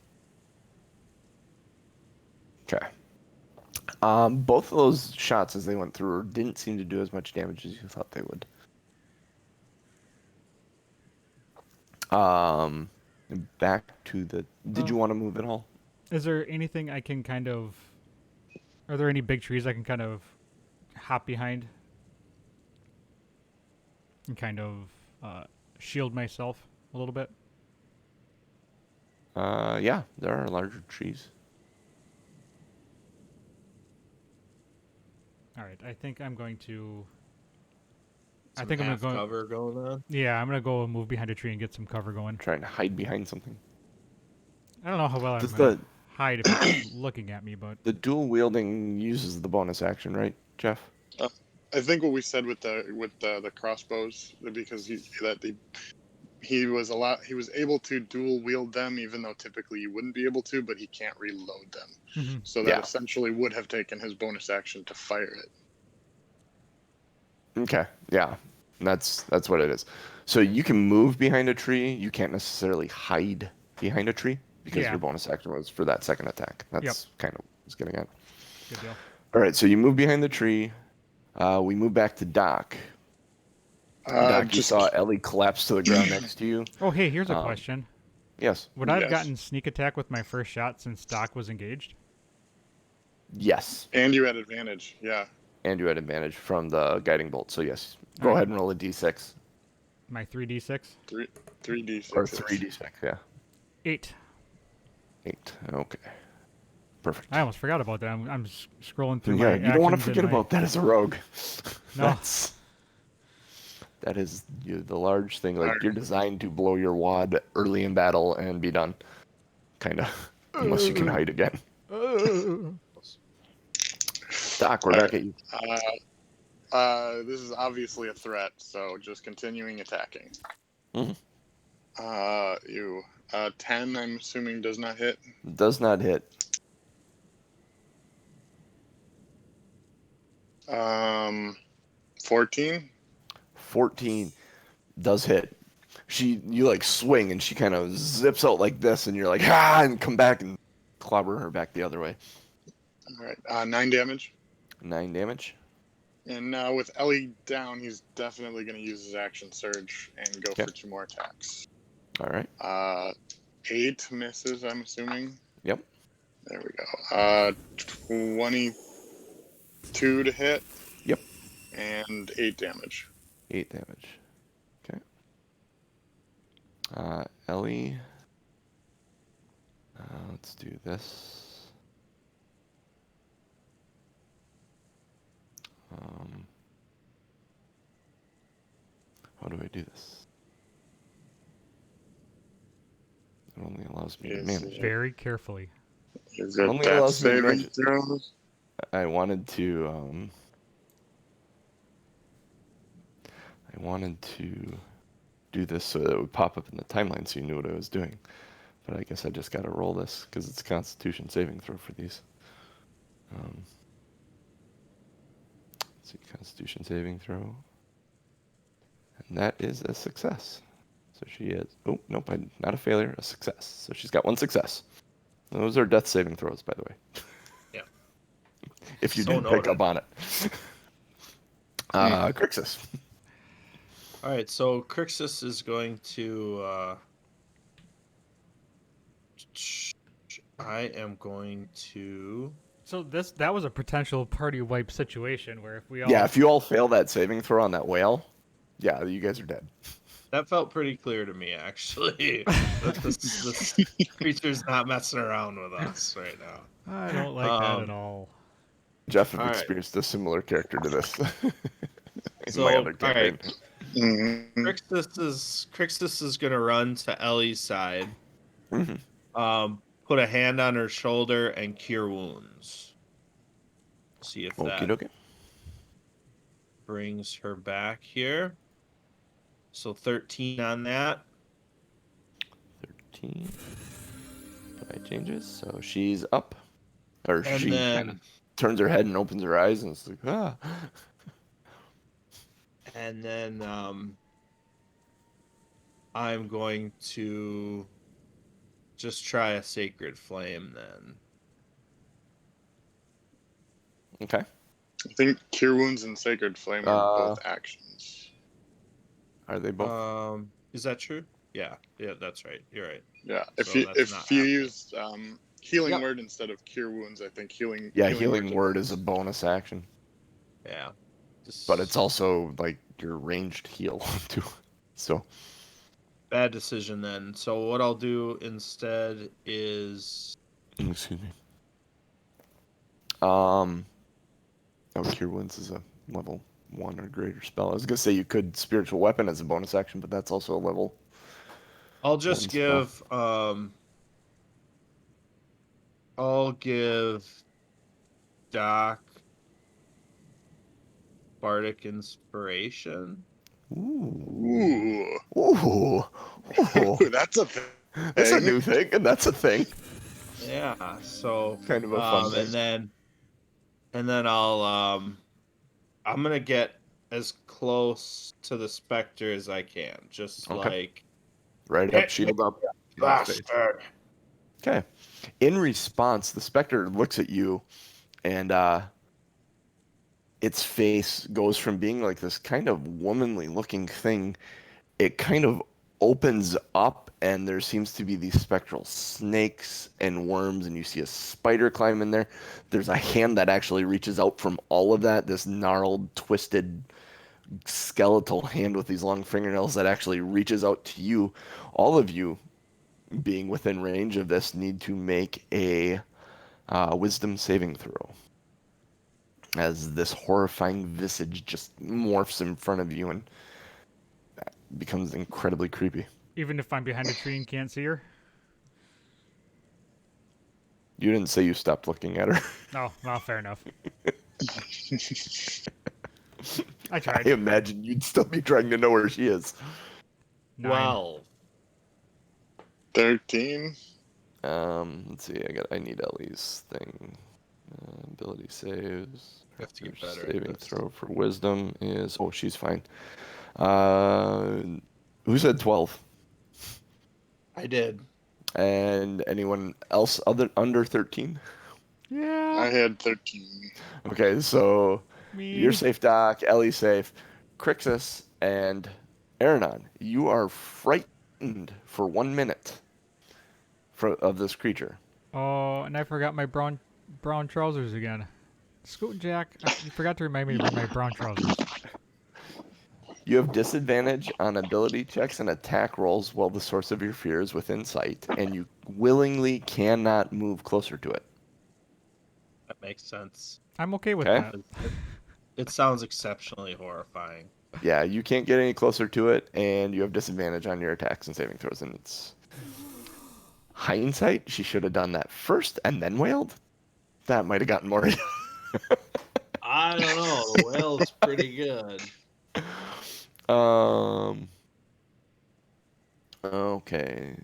Okay. Both of those shots as they went through didn't seem to do as much damage as you thought they would. Back to the... Did you want to move at all? Is there anything I can kind of... Are there any big trees I can kind of hop behind? And kind of shield myself a little bit? Yeah, there are larger trees. Alright, I think I'm going to... Some I think I'm half going to go... cover going on. Yeah, I'm going to go move behind a tree and get some cover going. Trying to hide behind something. I don't know how well I'm Does going to hide if it's looking at me, but... The dual wielding uses the bonus action, right, Jeff? I think what we said with the crossbows, because he was able to dual wield them, even though typically you wouldn't be able to, but he can't reload them. Mm-hmm. So that essentially would have taken his bonus action to fire it. Okay, yeah. That's what it is. So you can move behind a tree. You can't necessarily hide behind a tree because your bonus action was for that second attack. That's kind of what I was getting at. Good deal. All right, so you move behind the tree. We move back to Doc. Doc, you saw Ellie collapse to the ground next to you. Oh, hey, here's a question. Yes. Would I have gotten sneak attack with my first shot since Doc was engaged? Yes. And you had advantage, yeah. And you had advantage from the guiding bolt, so yes. Go ahead and roll a d6. My 3d6? 3d6. Or 3d6, yeah. 8. 8, okay. Perfect. I almost forgot about that. I'm scrolling through Yeah, my you don't want to actions forget about that as a rogue. No. That is the large thing. Like, you're designed to blow your wad early in battle and be done. Kind of. Unless you can hide again. Doc, we're back at you. This is obviously a threat, so just continuing attacking. Mm-hmm. 10, I'm assuming, does not hit. Does not hit. 14. 14 does hit. You like swing and she kind of zips out like this, and you're like, and come back and clobber her back the other way. All right, 9 damage. 9 damage. And now with Ellie down, he's definitely going to use his action surge and go Okay. for 2 more attacks. All right. 8 misses, I'm assuming. Yep. There we go. 22 to hit. Yep. And 8 damage. 8 damage. Okay. Ellie. Let's do this. How do I do this? It only allows me to manage it. Very carefully. Is it Only death allows me to saving manage it. throws? I wanted to do this so that it would pop up in the timeline so you knew what I was doing. But I guess I just gotta roll this because it's a Constitution saving throw for these. Let's see, Constitution saving throw. And that is a success. So she is, oh, nope, not a failure, a success. So she's got 1 success. Those are death saving throws, by the way. Yeah. If you So didn't pick noted. up on it. Crixus. All right, so Crixus is going to. I am going to. So that was a potential party wipe situation where if we all Yeah, if you all fail that saving throw on that whale, yeah, you guys are dead. That felt pretty clear to me, actually. that this creature's not messing around with us right now. I don't like that at all. Jeff have All right. experienced a similar character to this in So, my other all campaign. right. Mm-hmm. Crixus is going to run to Ellie's side, Mhm. put a hand on her shoulder, and cure wounds. See if Okie that dokie. brings her back here. So 13 on that. 13. That changes. So she's up. Or And she then- kind of turns her head and opens her eyes and it's like, ah. And then I'm going to just try a Sacred Flame then. Okay. I think Cure Wounds and Sacred Flame are both actions. Are they both? Is that true? Yeah, that's right. You're right. Yeah, if So that's not you happening. use Healing Yep. Word instead of Cure Wounds, I think Healing Healing Word's Word is a bonus action. Yeah. But it's also like your ranged heal too. So bad decision then. So what I'll do instead is excuse me. Oh, Cure Wounds is a level 1 or greater spell. I was gonna say you could Spiritual Weapon as a bonus action, but that's also a level. I'll just One give I'll give Doc Bardic Inspiration. Ooh. Ooh, Ooh. Ooh. that's a thing. That's a new thing, and that's a thing. Yeah, so Kind of a fun thing. and then I'll I'm gonna get as close to the Spectre as I can. Just Okay. like Right up, shield up. bastard. Okay. In response, the Spectre looks at you, and its face goes from being like this kind of womanly looking thing. It kind of opens up, and there seems to be these spectral snakes and worms, and you see a spider climb in there. There's a hand that actually reaches out from all of that, this gnarled, twisted, skeletal hand with these long fingernails that actually reaches out to you. All of you, being within range of this, need to make a wisdom saving throw. As this horrifying visage just morphs in front of you and becomes incredibly creepy. Even if I'm behind a tree and can't see her? You didn't say you stopped looking at her. Oh, well, fair enough. I tried. I imagine you'd still be trying to know where she is. 9. 12. 13. Let's see. I need Ellie's thing. Ability saves. Have to get First better at saving this. throw for wisdom is. Oh, she's fine. Who said 12? I did. And anyone else under 13? Yeah. I had 13. Okay, so Me. You're safe, Doc. Ellie's safe. Crixus and Aranon, you are frightened for 1 minute of this creature. Oh, and I forgot my brown trousers again. Scoot Jack, you forgot to remind me to bring my brown trousers. You have disadvantage on ability checks and attack rolls while the source of your fear is within sight, and you willingly cannot move closer to it. That makes sense. I'm okay with Okay. that. It sounds exceptionally horrifying. Yeah, you can't get any closer to it, and you have disadvantage on your attacks and saving throws, and it's... Hindsight, she should have done that first and then wailed. That might have gotten more. I don't know. The whale's pretty good. Okay.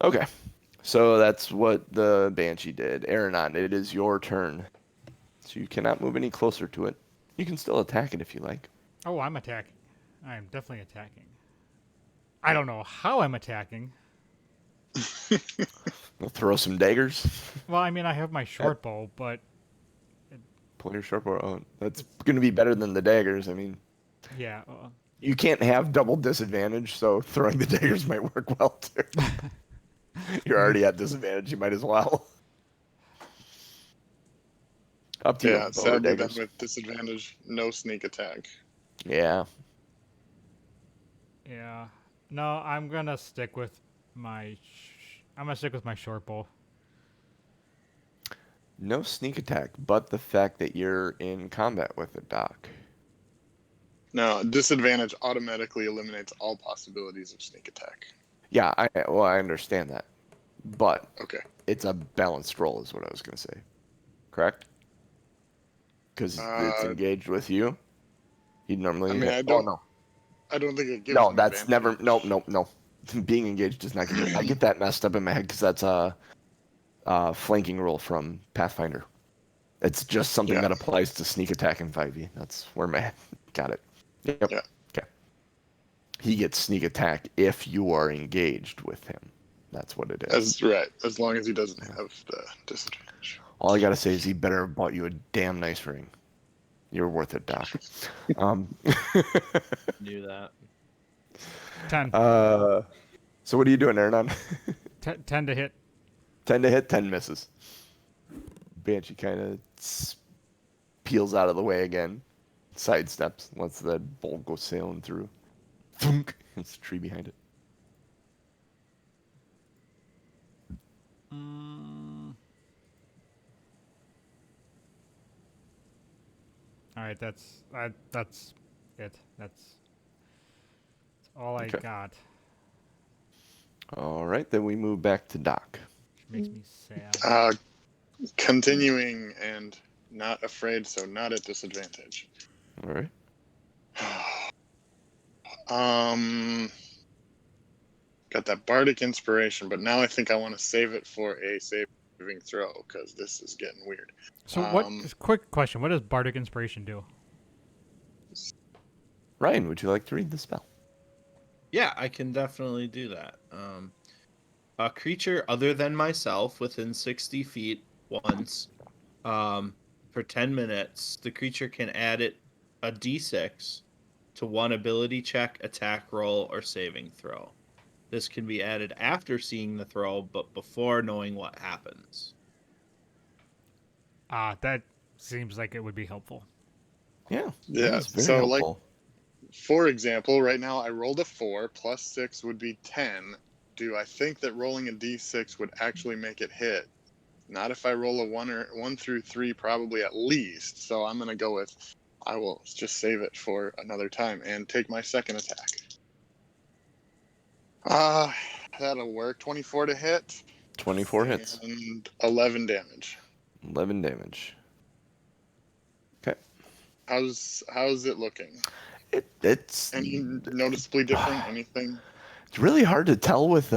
Okay. So that's what the Banshee did. Aranon, it is your turn. So you cannot move any closer to it. You can still attack it if you like. Oh, I'm attacking. I'm definitely attacking. I don't know how I'm attacking. We'll throw some daggers. Well, I mean, I have my short bow, but Pull your short bow out. That's going to be better than the daggers. I mean, yeah. you can't have double disadvantage, so throwing the daggers might work well too. You're already at disadvantage. You might as well. Up to you. Yeah, bow or sadly then daggers. with disadvantage, no sneak attack. Yeah. Yeah. No, I'm gonna stick with my. I'm gonna stick with my short bow. No sneak attack, but the fact that you're in combat with it, Doc. No, disadvantage automatically eliminates all possibilities of sneak attack. Yeah, I understand that, but Okay. it's a balanced roll, is what I was gonna say. Correct? Because it's engaged with you. He'd normally. I mean, I don't. don't. I don't think it gives. No, an that's advantage. never. No. Being engaged does not give you. I get that messed up in my head because that's a flanking rule from Pathfinder. It's just something that applies to sneak attack in 5e. That's where my head got it. Yep. Yeah. Okay. He gets sneak attack if you are engaged with him. That's what it is. That's right. As long as he doesn't have the disadvantage. All I gotta say is he better have bought you a damn nice ring. You're worth it, Doc. Knew that. 10. So what are you doing, Aranon? 10 to hit. 10 to hit, 10 misses. Banshee kind of peels out of the way again, sidesteps, lets that bolt go sailing through. Thunk! It's a tree behind it. All right, that's it. That's all I got. All right, then we move back to Doc. Which makes me sad. Continuing and not afraid, so not at disadvantage. All right. Got that bardic inspiration, but now I think I want to save it for a saving throw because this is getting weird. So quick question, what does Bardic Inspiration do? Ryan, would you like to read the spell? Yeah, I can definitely do that. A creature other than myself within 60 feet once for 10 minutes, the creature can add a d6 to one ability check, attack roll, or saving throw. This can be added after seeing the throw, but before knowing what happens. That seems like it would be helpful. Yeah. Yeah. So, like, for example, right now I rolled a 4, plus 6 would be 10. Do I think that rolling a d6 would actually make it hit? Not if I roll a 1 through 3, probably at least. So I'm going to go with, I will just save it for another time and take my second attack. That'll work. 24 to hit. 24 hits. And 11 damage. 11 damage. Okay. How's it looking? It's any noticeably different? Anything? It's really hard to tell with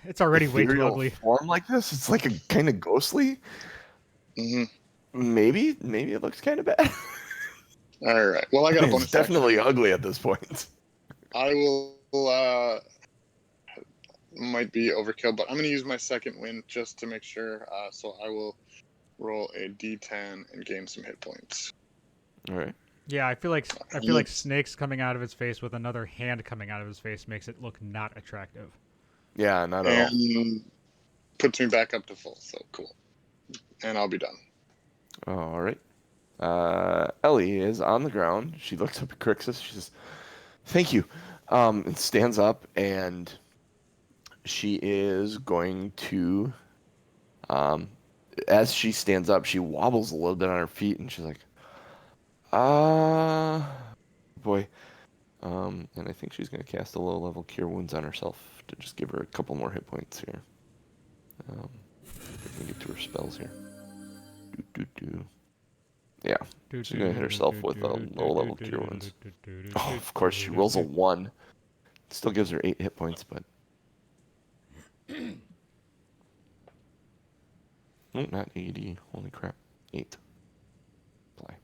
it's already way too ugly form like this. It's like a kind of ghostly. Mm-hmm. Maybe it looks kind of bad. All right. Well, I got a bonus. It's definitely ugly at this point. I will. Might be overkill, but I'm going to use my second wind just to make sure. So I will roll a d10 and gain some hit points. All right. Yeah, I feel like snakes coming out of his face with another hand coming out of his face makes it look not attractive. Yeah, not at all. And puts me back up to full, so cool. And I'll be done. All right. Ellie is on the ground. She looks up at Crixus. She says, "Thank you." And stands up, and she is going to. As she stands up, she wobbles a little bit on her feet, and she's like, boy." And I think she's going to cast a low-level Cure Wounds on herself to just give her a couple more hit points here. Let me get to her spells here. Yeah, she's going to hit herself with a low-level Cure Wounds. Oh, of course, she rolls a 1. Still gives her 8 hit points, but... Oh, not 80. Holy crap. 8. Apply.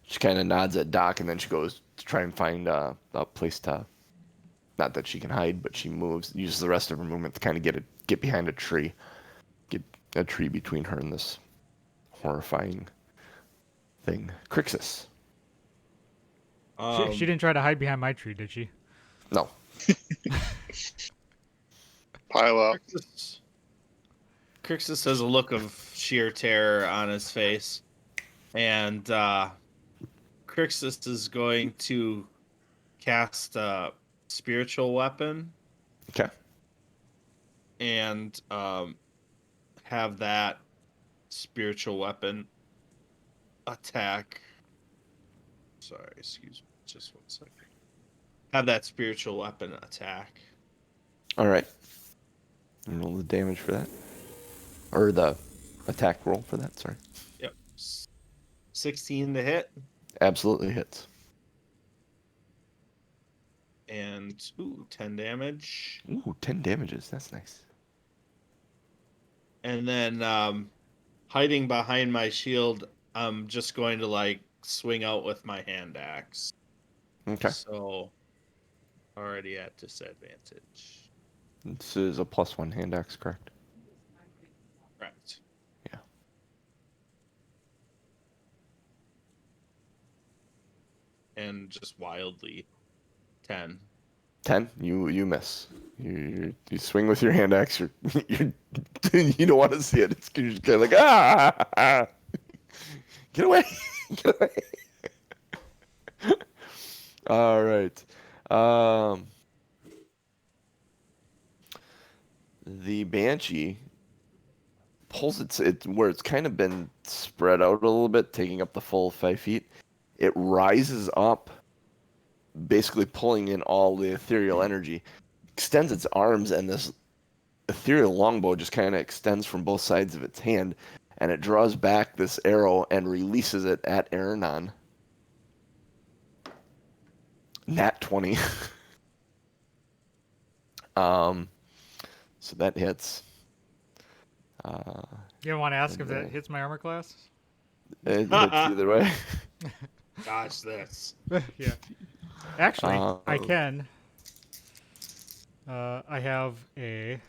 She kind of nods at Doc, and then she goes to try and find a place to... Not that she can hide, but she uses the rest of her movement to kind of get behind a tree. Get a tree between her and this horrifying thing. Crixus. She didn't try to hide behind my tree, did she? No. Pile up. Crixus has a look of sheer terror on his face, and Crixus is going to cast a spiritual weapon. Okay. And have that spiritual weapon attack. Sorry, excuse me, just 1 second. Have that spiritual weapon attack. All right. And roll the damage for that. Or the attack roll for that, sorry. Yep. 16 to hit. Absolutely hits. And 10 damage. Ooh, 10 damages. That's nice. And then hiding behind my shield, I'm just going to swing out with my hand axe. Okay. So already at disadvantage. This is a +1 hand axe, correct? Correct. Yeah. And just wildly 10. 10. You miss. You swing with your hand axe. You don't want to see it. You're just kind of like get away, get away. All right. The Banshee pulls it where it's kind of been spread out a little bit, taking up the full 5 feet. It rises up, basically pulling in all the ethereal energy, extends its arms, and this ethereal longbow just kind of extends from both sides of its hand, and it draws back this arrow and releases it at Aranon. Nat 20. So that hits. You want to ask if that hits my armor class? It hits either way. Gosh, this. Yeah. Actually, I can. I have a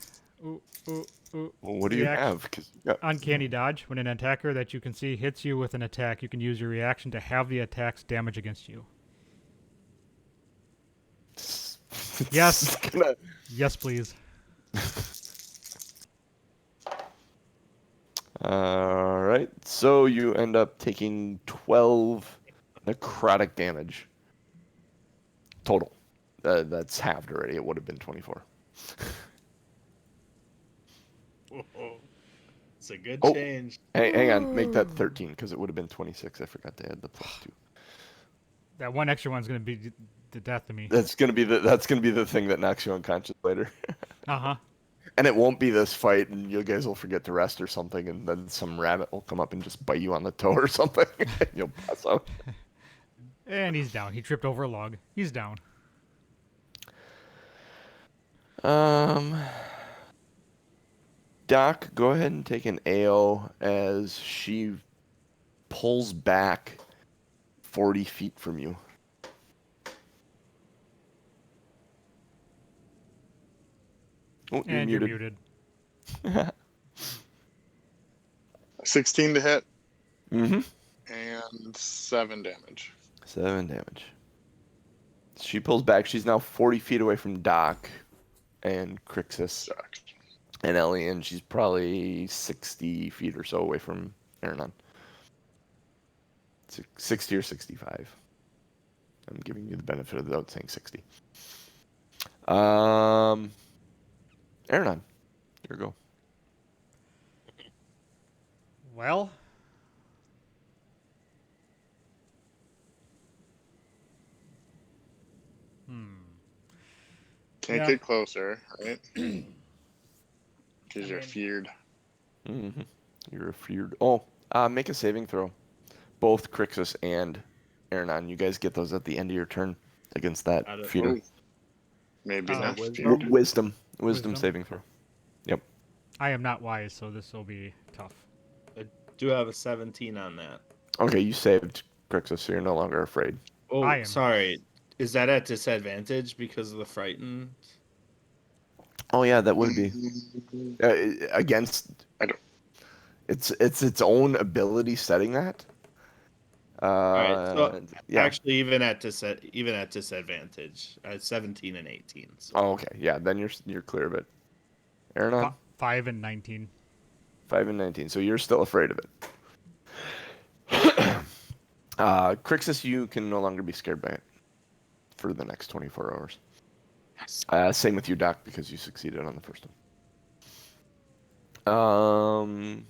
Well, what do you have? 'Cause you got... uncanny dodge. When an attacker that you can see hits you with an attack, you can use your reaction to have the attack's damage against you. Yes. Yes, please. All right. So you end up taking 12 necrotic damage total. That's halved already. It would have been 24. It's a good Oh, change. hang on. Make that 13 because it would have been 26. I forgot to add the +2. That one extra one's gonna be the death of me. That's gonna be the thing that knocks you unconscious later. Uh-huh. And it won't be this fight, and you guys will forget to rest or something, and then some rabbit will come up and just bite you on the toe or something, and you'll pass out. And he's down. He tripped over a log. He's down. Doc, go ahead and take an AO as she pulls back 40 feet from you. Oh, And you're muted. 16 to hit Mm-hmm. and 7 damage. 7 damage. She pulls back. She's now 40 feet away from Doc and Crixus Sucks. and Ellie, and she's probably 60 feet or so away from Aranon. 60 or 65. I'm giving you the benefit of the doubt saying 60. Aranon, here we go. Well, Can't Yeah. get closer, right? Because you're mean- feared. Mm-hmm. You're feared. Oh, make a saving throw. Both Crixus and Aranon. You guys get those at the end of your turn against that Out of- feeder. Oh. Maybe not wisdom? feared. Wisdom Wisdom? saving throw. Yep. I am not wise, so this will be tough. Do have a 17 on that. Okay, you saved Crixus, so you're no longer afraid. Oh, I am. sorry. Is that at disadvantage because of the frightened? Oh yeah, that would be against. I don't- It's its own ability setting that. right, so yeah. Actually, even at disadvantage, 17 and 18. So. Oh, okay. Yeah, then you're clear of it. Aranon, 5 and 19. 5 and 19. So you're still afraid of it. Crixus, you can no longer be scared by it for the next 24 hours. Same with you, Doc, because you succeeded on the first one.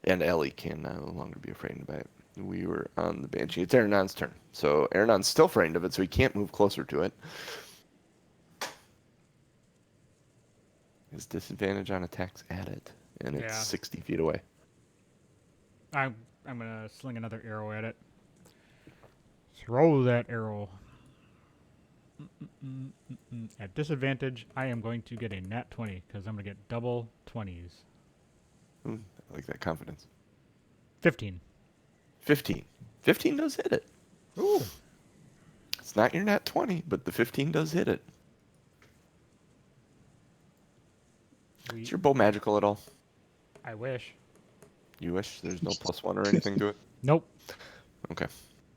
And Ellie can no longer be frightened by it. We were on the Banshee. It's Aranon's turn. So Aranon's still frightened of it, so he can't move closer to it. His disadvantage on attacks at it, and it's Yeah. 60 feet away. I'm gonna sling another arrow at it. Throw that arrow. At disadvantage, I am going to get a nat 20 because I'm gonna get double 20s. Ooh, I like that confidence. 15. 15. 15 does hit it. Ooh. It's not your nat 20, but the 15 does hit it. Is your bow magical at all? I wish. You wish? There's no +1 or anything to it? Nope. Okay.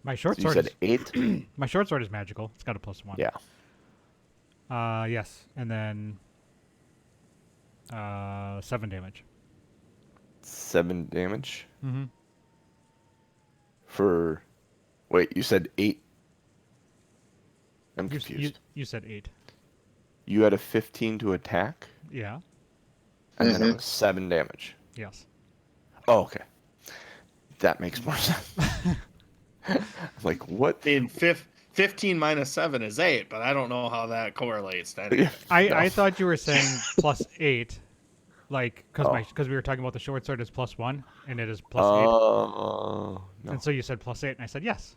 My short So you sword. said 8? My short sword is magical. It's got a +1. Yeah. Yes, and then 7 damage. 7 damage? Mm-hmm. For... Wait, you said 8? I'm confused. You said 8. You had a 15 to attack, Yeah. and then it was 7 damage. Yes. Oh, okay. That makes more sense. Like, what? I mean, 15 minus 7 is 8, but I don't know how that correlates to anything. I thought you were saying +8, like because we were talking about the short sword is +1 and it is +8, No. and so you said +8, and I said yes.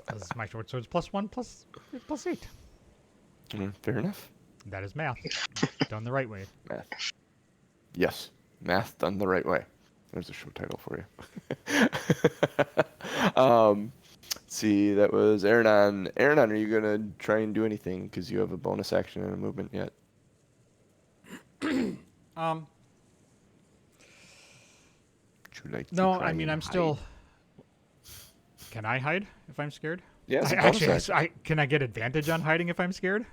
'Cause my short sword's +1 +8. Fair enough. That is math done the right way. Math. Yes. Math done the right way. There's a show title for you. Let's see, that was Aranon. Aranon, are you going to try and do anything? Because you have a bonus action and a movement yet. Would you like to No, try I mean and I'm still. hide? Can I hide if I'm scared? Yeah, it's a bonus Actually, action. can I get advantage on hiding if I'm scared?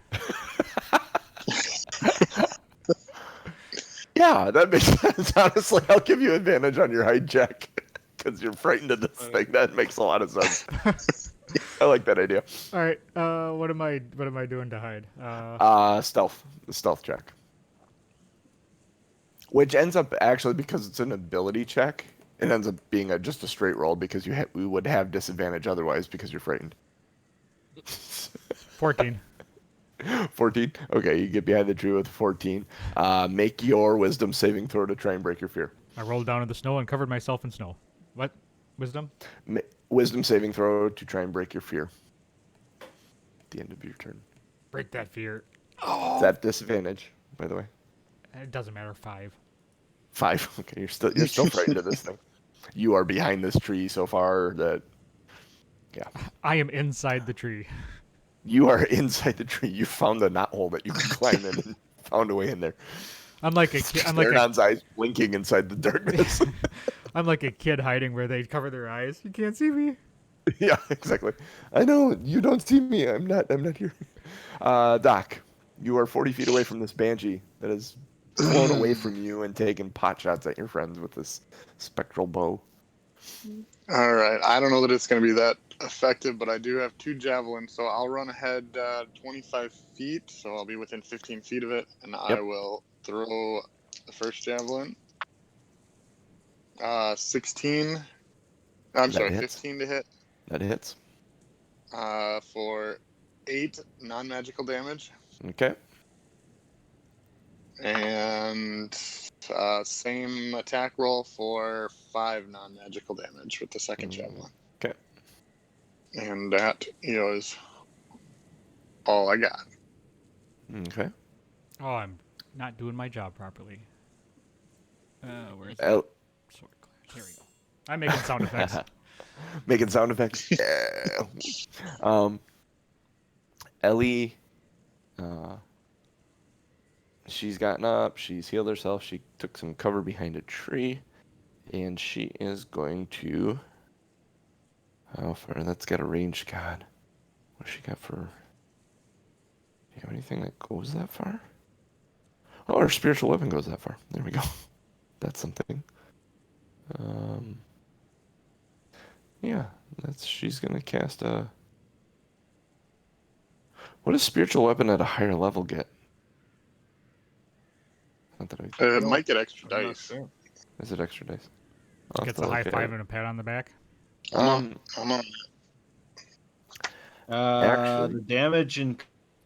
Yeah, that makes sense. Honestly, I'll give you advantage on your hide check because you're frightened of this thing. That makes a lot of sense. I like that idea. All right. What am I doing to hide? Stealth. The stealth check. Which ends up actually, because it's an ability check, it ends up being just a straight roll because we would have disadvantage otherwise because you're frightened. 14. 14? Okay, you get behind the tree with 14. Make your wisdom saving throw to try and break your fear. I rolled down in the snow and covered myself in snow. What? Wisdom? Wisdom saving throw to try and break your fear. At the end of your turn. Break that fear. Is that disadvantage, by the way? It doesn't matter. 5. 5. Okay, you're still frightened of this thing. You are behind this tree so far that, yeah. I am inside the tree. You are inside the tree. You found the knothole that you can climb in and found a way in there. I'm like a kid. I'm like Baronon's eyes blinking inside the darkness. I'm like a kid hiding where they cover their eyes. You can't see me. Yeah, exactly. I know you don't see me. I'm not here. Doc, you are 40 feet away from this banshee that has flown away from you and taken pot shots at your friends with this spectral bow. All right. I don't know that it's going to be that effective, but I do have 2 javelins, so I'll run ahead 25 feet, so I'll be within 15 feet of it, and I will throw the first javelin. 16. I'm sorry, hits. 15 to hit. That hits. For 8 non-magical damage. Okay. And same attack roll for 5 non-magical damage with the second javelin. Okay. And that is all I got. Okay. Oh, I'm not doing my job properly. Where's the El- sword clash? Here we go. I'm making sound effects. Making sound effects. Yeah. Ellie, she's gotten up. She's healed herself. She took some cover behind a tree, and she is going to. How far? That's got a range. God, what's she got for? Do you have anything that goes that far? Oh, her spiritual weapon goes that far. There we go. That's something. Yeah, she's gonna cast a. What does spiritual weapon at a higher level get? Not that It might get extra I'm not dice. sure. Is it extra dice? I'll have Gets to a high look at five it. and a pat on the back. I'm on. Actually- The damage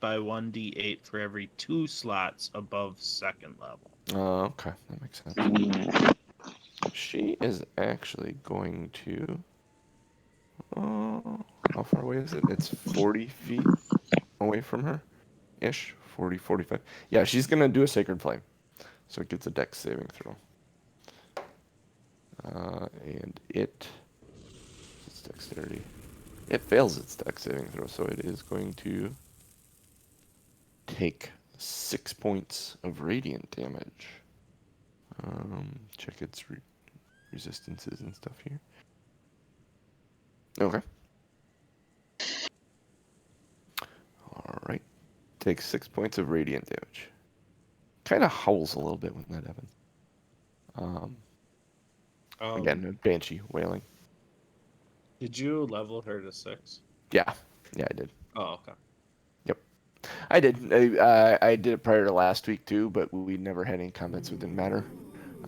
by 1d8 for every 2 slots above 2nd level. Oh, okay, that makes sense. She is actually going to. How far away is it? It's 40 feet away from her, ish. 40, 45. Yeah, she's gonna do a sacred flame, so it gets a dex saving throw. And it's dexterity. It fails its dex saving throw, so it is going to take 6 points of radiant damage. Check its resistances and stuff here. Okay. All right. Takes 6 points of radiant damage. Kind of howls a little bit when that happens. Again, a banshee wailing. Did you level her to 6? Yeah, I did. Oh, okay. Yep, I did. I did it prior to last week too, but we never had any comments, so it didn't matter.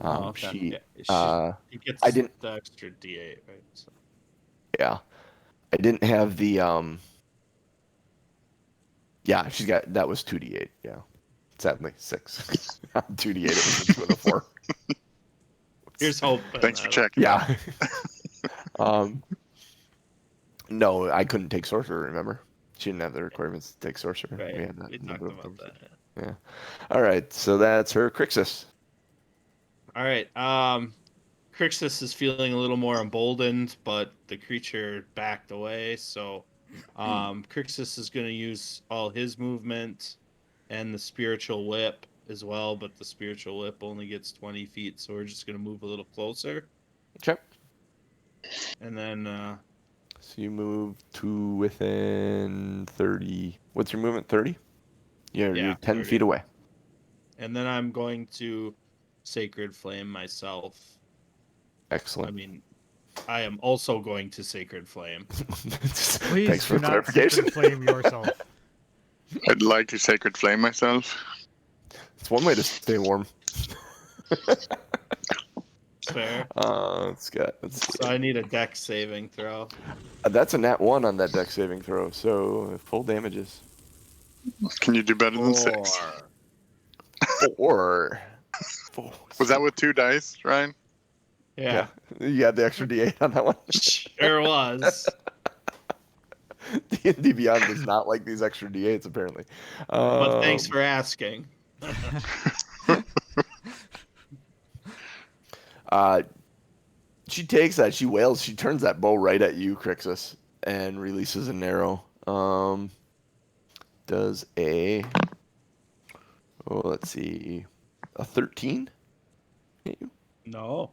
Okay. He gets I didn't. the extra d8, right? So. Yeah, I didn't have the Yeah, she's got that was 2d8. Yeah, sadly 6. 2d8. It was 6 with a 4. Here's hope. Thanks for checking. Yeah. No, I couldn't take sorcerer. Remember, she didn't have the requirements to take sorcerer. Right. We had that. We talked about that. Yeah. All right. So that's her Crixus. All right. Crixus is feeling a little more emboldened, but the creature backed away. So Crixus is going to use all his movement and the spiritual whip as well, but the spiritual whip only gets 20 feet, so we're just going to move a little closer. Okay. And then... So you move to within 30. What's your movement? 30? You're 10 30. feet away. And then I'm going to Sacred Flame myself. Excellent. I mean, I am also going to Sacred Flame. Please Thanks for do the not clarification. sacred flame yourself. I'd like to sacred flame myself. It's one way to stay warm. Fair. Let's see. So I need a dex saving throw. That's a nat 1 on that dex saving throw, so full damages. Can you do better than 6? 4. Was that with 2 dice, Ryan? Yeah. You had the extra d8 on that one? Sure was. D&D Beyond does not like these extra d8s, apparently. But thanks for asking. She takes that, she wails, she turns that bow right at you, Crixus, and releases an arrow. Does a... Oh, let's see. a 13 hit you? No.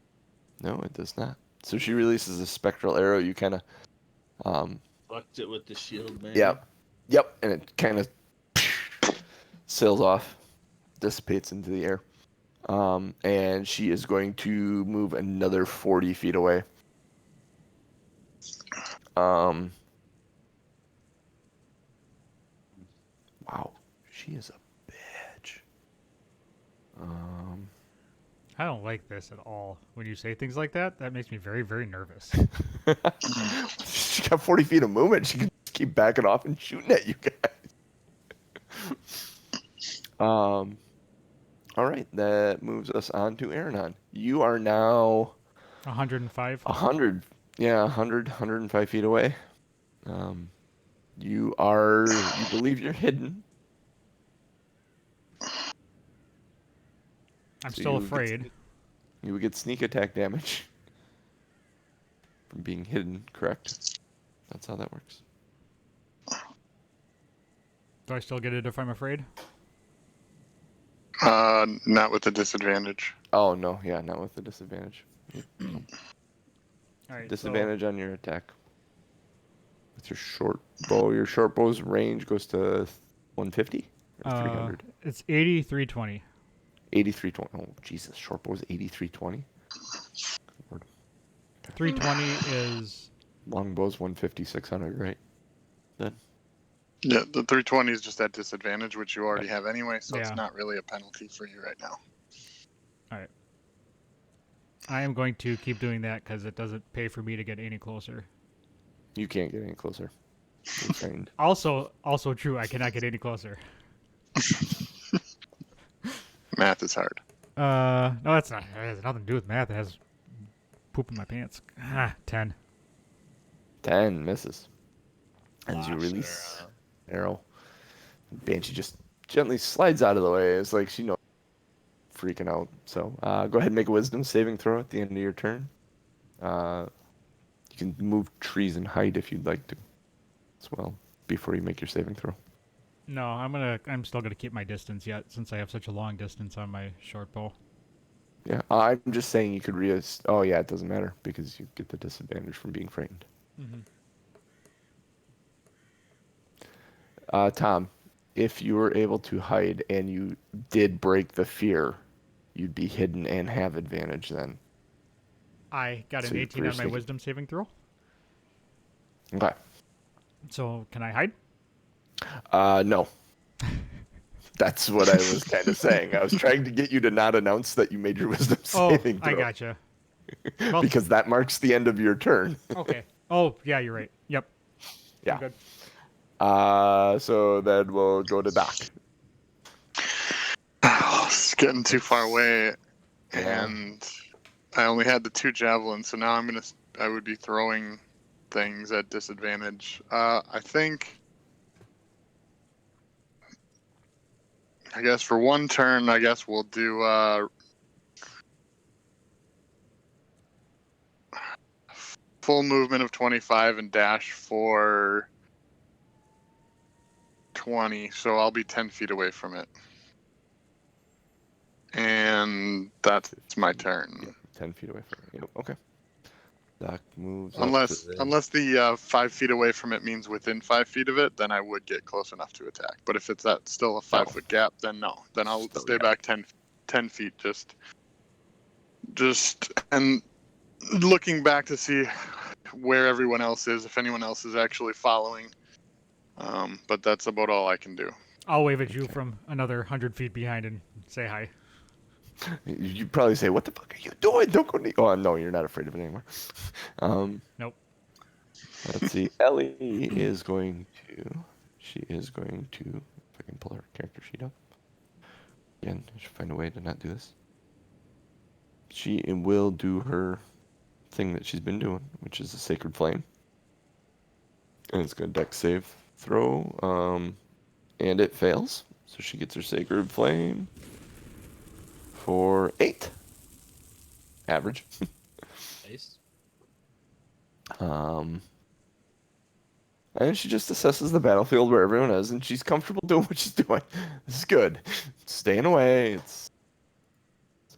No, it does not. So she releases a spectral arrow. You kind of, Fucked it with the shield, man. yep, and it kind of sails off, dissipates into the air. And she is going to move another 40 feet away. Wow, she is a bitch. I don't like this at all. When you say things like that, that makes me very, very nervous. She got 40 feet of movement. She can just keep backing off and shooting at you guys. All right, that moves us on to Aranon. You are now 105. 100, 105 feet away. You believe you're hidden. I'm So still you would get- afraid. You would get sneak attack damage from being hidden, correct? That's how that works. Do I still get it if I'm afraid? Not with the disadvantage. Oh, no, yeah, not with the disadvantage. All right. Disadvantage on your attack. With your short bow. Your short bow's range goes to 150 or 300? It's 8320. 8320. Oh, Jesus. Short bow's 8320. 320 is... Long bow's 150, 600, right? Then. Yeah, the 320 is just at disadvantage, which you already have anyway, so Yeah. it's not really a penalty for you right now. All right. I am going to keep doing that because it doesn't pay for me to get any closer. You can't get any closer. You're trained. Also true, I cannot get any closer. Math is hard. No, that's not. It has nothing to do with math. It has poop in my pants. 10. 10 misses. As you release arrow, Banshee just gently slides out of the way. It's like she knows freaking out. So go ahead and make a wisdom saving throw at the end of your turn. You can move trees and hide if you'd like to as well before you make your saving throw. No, I'm still gonna keep my distance yet since I have such a long distance on my short bow. Yeah, I'm just saying you could Oh yeah, it doesn't matter because you get the disadvantage from being frightened. Tom, if you were able to hide and you did break the fear, you'd be hidden and have advantage then. I got So an you 18 on my seriously- wisdom saving throw. Okay. So can I hide? No. That's what I was kind of saying. I was trying to get you to not announce that you made your wisdom saving throw. I gotcha. Well, Because that marks the end of your turn. okay. Oh, yeah, you're right. Yep. Yeah. I'm good. So then we'll go to Doc. It's getting too far away, Yeah. and I only had the 2 javelins, so now I would be throwing things at disadvantage. I think, I guess for one turn, I guess we'll do full movement of 25 and dash for 20, so I'll be 10 feet away from it. And that's my turn. Yeah, 10 feet away from it. Yep. Okay. Doc moves Unless up to the 5 feet away from it means within 5 feet of it, then I would get close enough to attack. But if it's at still a 5-foot gap, then no. Then I'll Still stay gap. back 10 feet just and looking back to see where everyone else is, if anyone else is actually following. But that's about all I can do. I'll wave at you from another 100 feet behind and say hi. You'd probably say, "What the fuck are you doing? Don't go near." Oh no, you're not afraid of it anymore. Nope. Let's see. Ellie is going to. She is going to. If I can pull her character sheet up. Again, I should find a way to not do this. She will do her thing that she's been doing, which is a Sacred Flame. And it's going to dex save throw. And it fails. So she gets her Sacred Flame for 8. Average. Nice. And she just assesses the battlefield where everyone is, and she's comfortable doing what she's doing. This is good. Staying away. It's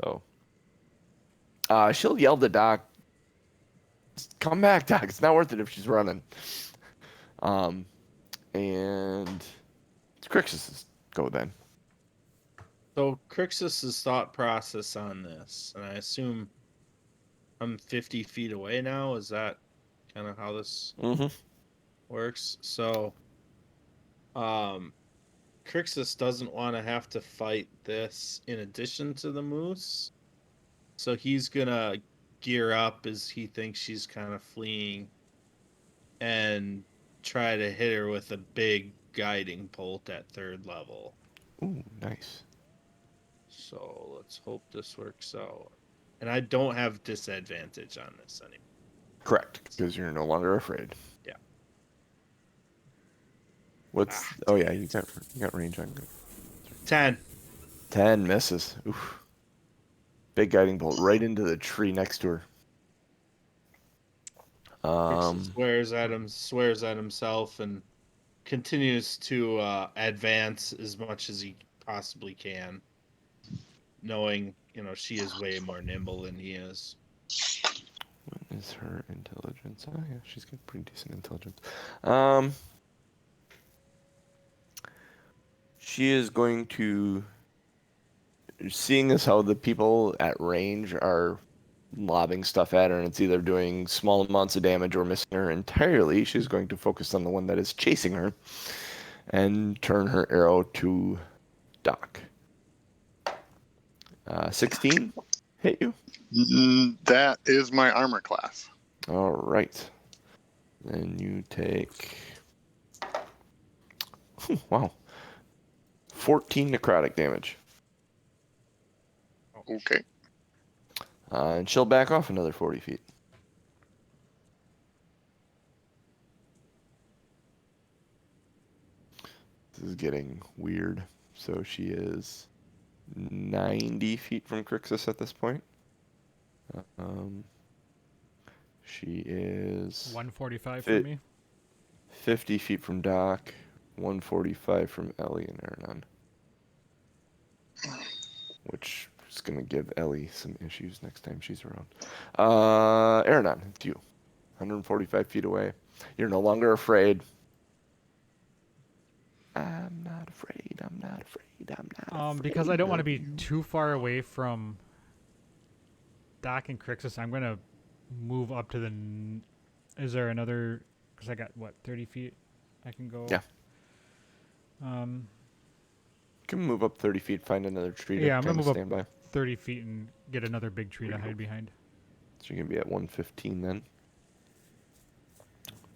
So she'll yell to Doc, "Come back, Doc. It's not worth it if she's running." And it's Crixus's go then. So Crixus's thought process on this, and I assume I'm 50 feet away now. Is that kind of how this works? So, Crixus doesn't want to have to fight this in addition to the moose, so he's gonna gear up as he thinks she's kind of fleeing, and try to hit her with a big guiding bolt at 3rd level. Ooh, nice. So let's hope this works out. And I don't have disadvantage on this anymore. Correct, because you're no longer afraid. Yeah. What's? Oh yeah, you got range on. 10. 10 misses. Oof. Big guiding bolt right into the tree next to her. Swears at himself and continues to advance as much as he possibly can, knowing she is way more nimble than he is. What is her intelligence? Oh yeah, she's got pretty decent intelligence. She is going to, seeing as how the people at range are lobbing stuff at her and it's either doing small amounts of damage or missing her entirely, she's going to focus on the one that is chasing her and turn her arrow to Doc. 16 hit you? That is my armor class. All right. Then you take, wow, 14 necrotic damage. Okay. And she'll back off another 40 feet. This is getting weird. So she is 90 feet from Crixus at this point. She is 145 for me. 50 feet from Doc, 145 from Ellie and Aranon. Which is going to give Ellie some issues next time she's around. Aranon, it's you. 145 feet away. You're no longer afraid. I'm not afraid. I'm not afraid. I'm not afraid. Because I don't want to be too far away from Doc and Crixus, I'm going to move up to the... Is there another... Because I got, 30 feet I can go? Yeah. You can move up 30 feet, find another tree to I'm going to move stand up by. 30 feet and get another big tree to hide behind. So you're going to be at 115 then.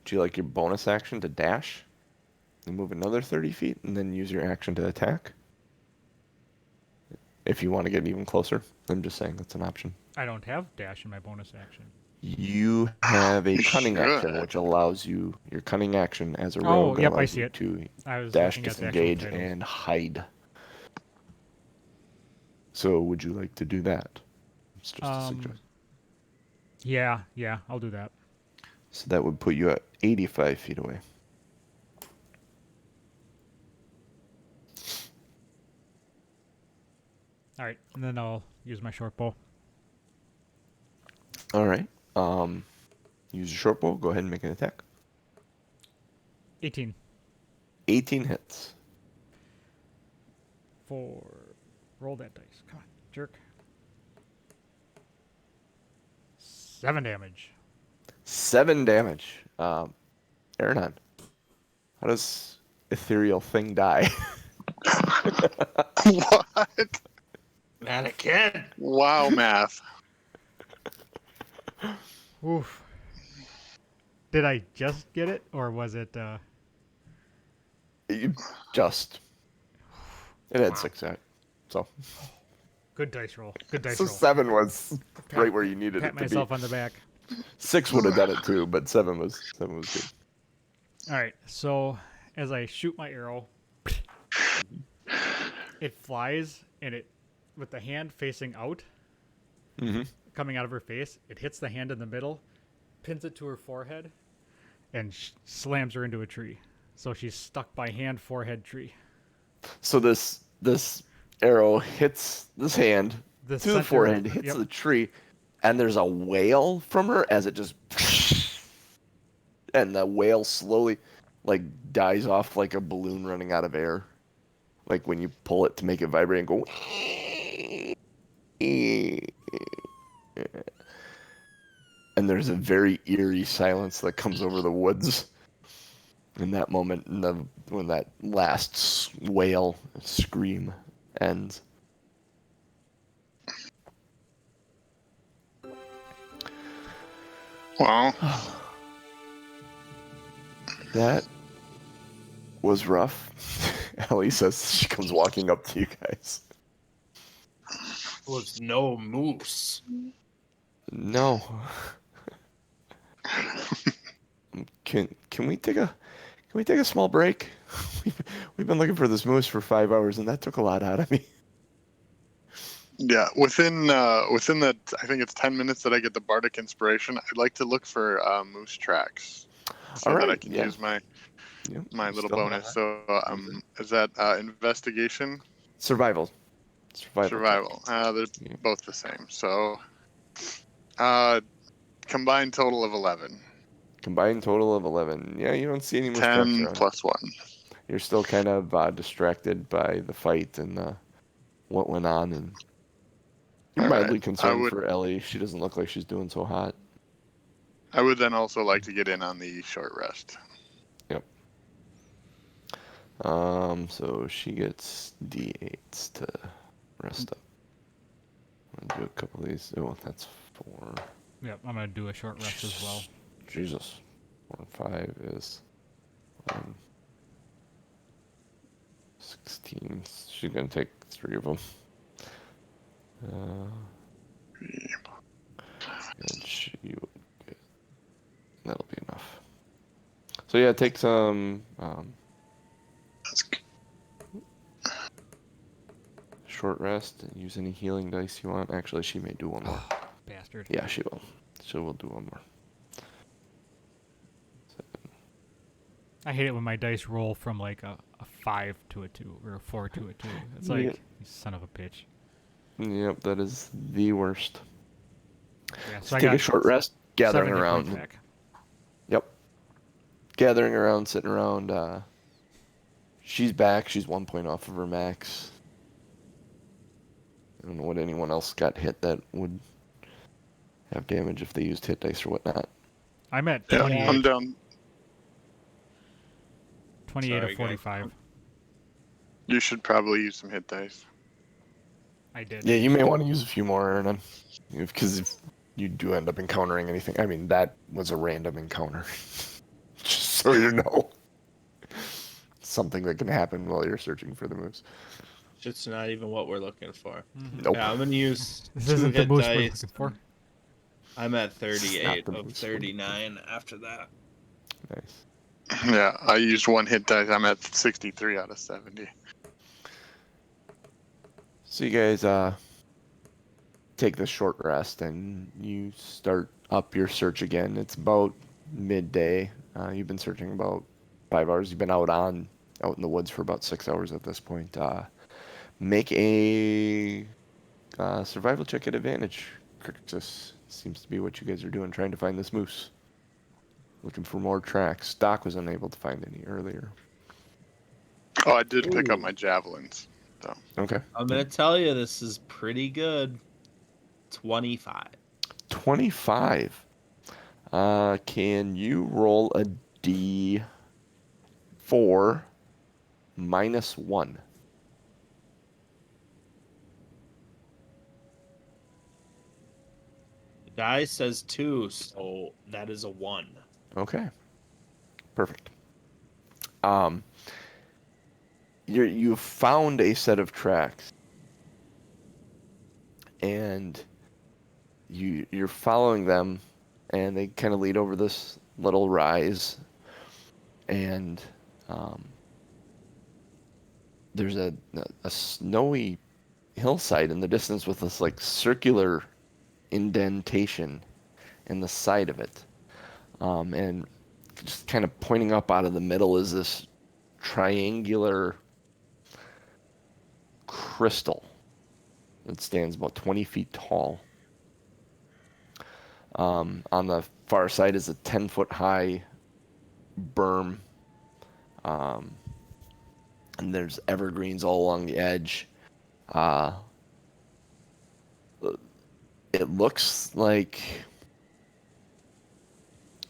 Do you like your bonus action to dash? And move another 30 feet and then use your action to attack? If you want to get even closer. I'm just saying that's an option. I don't have dash in my bonus action. You have a cunning action, which allows you, your cunning action as a rogue yep, I allows see you it. to I was dash, looking at the actual disengage, titles. and hide. So would you like to do that? It's just a suggestion. Yeah, I'll do that. So that would put you at 85 feet away. All right, and then I'll use my short bow. All right. Use your short bow. Go ahead and make an attack. 18. 18 hits. Roll that dice. Come on, jerk. 7 damage. 7 damage. Aranon, how does ethereal thing die? What? Mannequin. Wow, math. Oof. Did I just get it, or was it? You just. It had 6 at it. So. Good dice roll. Good dice So roll. 7 was right where you needed Pat it to be. myself on the back. 6 would have done it too, but 7 was good. All right. So as I shoot my arrow, it flies, and it, with the hand facing out, coming out of her face, it hits the hand in the middle, pins it to her forehead, and slams her into a tree. So she's stuck by hand, forehead, tree. So this arrow hits this hand, The to the center- forehead, hits yep. the tree, and there's a wail from her as it just, and the wail slowly, like, dies off like a balloon running out of air, like when you pull it to make it vibrate and go. And there's a very eerie silence that comes over the woods in that moment, when that last wail scream ends. Well, That was rough. Ellie says she comes walking up to you guys. Was no moose. No. Can we take a small break? We've been looking for this moose for 5 hours, and that took a lot out of me. yeah, within the I think it's 10 minutes that I get the bardic inspiration. I'd like to look for moose tracks so All that I right, can yeah. use my Yep, my you little still have bonus. that. So is that investigation, Survival. survival? They're Yeah. both the same. So combined total of 11. Combined total of 11. Yeah, you don't see any moose tracks 10 around. plus 1. You're still kind of distracted by the fight and what went on, and you're All right. mildly concerned I would for Ellie. She doesn't look like she's doing so hot. then also like to get in on the short rest. Yep. So she gets D8s to rest up. I'm gonna do a couple of these. Oh, that's 4. Yep, I'm gonna do a short rest as well. Jesus. 4 and 5 is 16. She's gonna take 3 of them. And she would get. That'll be enough. So yeah, take some That's good. short rest and use any healing dice you want. Actually, she may do one more. Bastard. Yeah, she will. She will do one more. I hate it when my dice roll from like a 5 to a 2 or a 4 to a 2. It's Yeah. like, you son of a bitch. Yep, that is the worst. Yeah, So take a short rest, 7 gathering hit around. points back. Yep. Gathering around, sitting around. She's back. She's 1 point off of her max. I don't know what anyone else got hit that would have damage if they used hit dice or whatnot. I'm at Yeah, 28. I'm down. 28 Sorry, of guys. 45. You should probably use some hit dice. I did. Yeah, you may want to use a few more, Ernan. Because if you do end up encountering anything, I mean, that was a random encounter. Just so you know. Something that can happen while you're searching for the moose. It's not even what we're looking for. Nope. Yeah, I'm gonna use This 2 isn't the hit moose we're dice. looking for. I'm at It's 38 not the of moose. 39 after that. Nice. Yeah, I used 1 hit dice. I'm at 63 out of 70. So you guys take this short rest and you start up your search again. It's about midday. You've been searching about 5 hours. You've been out in the woods for about 6 hours at this point. Make a survival check at advantage. Crixus seems to be what you guys are doing, trying to find this moose. Looking for more tracks. Doc was unable to find any earlier. Oh, I did pick up Ooh. my javelins. Okay. I'm gonna tell you this is pretty good. 25. 25. Can you roll a D4 minus 1? The guy says 2, so that is a 1. Okay. Perfect. You've found a set of tracks, and you're following them, and they kind of lead over this little rise, and there's a snowy hillside in the distance with this like circular indentation in the side of it, and just kind of pointing up out of the middle is this triangular crystal, It stands about 20 feet tall. On the far side is a 10-foot high berm. And there's evergreens all along the edge. It looks like,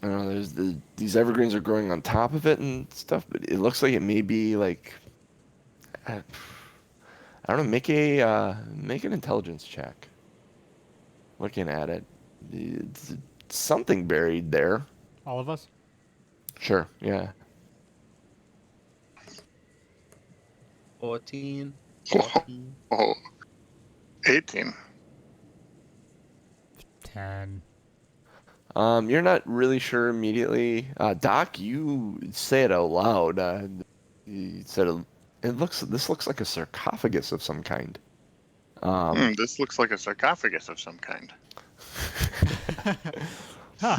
I don't know, these evergreens are growing on top of it and stuff, but it looks like it may be like, I don't know, make an intelligence check. Looking at it, it's something buried there. All of us? Sure, yeah. 14. Oh, 18. 10. You're not really sure immediately. Doc, you say it out loud. You said this looks like a sarcophagus of some kind. This looks like a sarcophagus of some kind. Huh.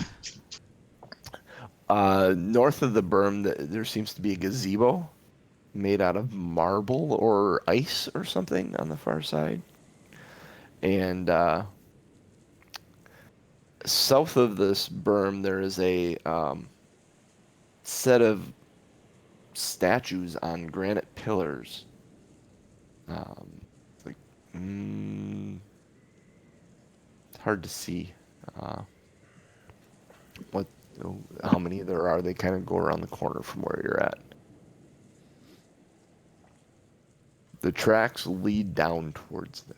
North of the berm, there seems to be a gazebo made out of marble or ice or something on the far side. And south of this berm, there is a set of statues on granite pillars. Like, it's hard to see how many there are. They kind of go around the corner from where you're at. The tracks lead down towards them.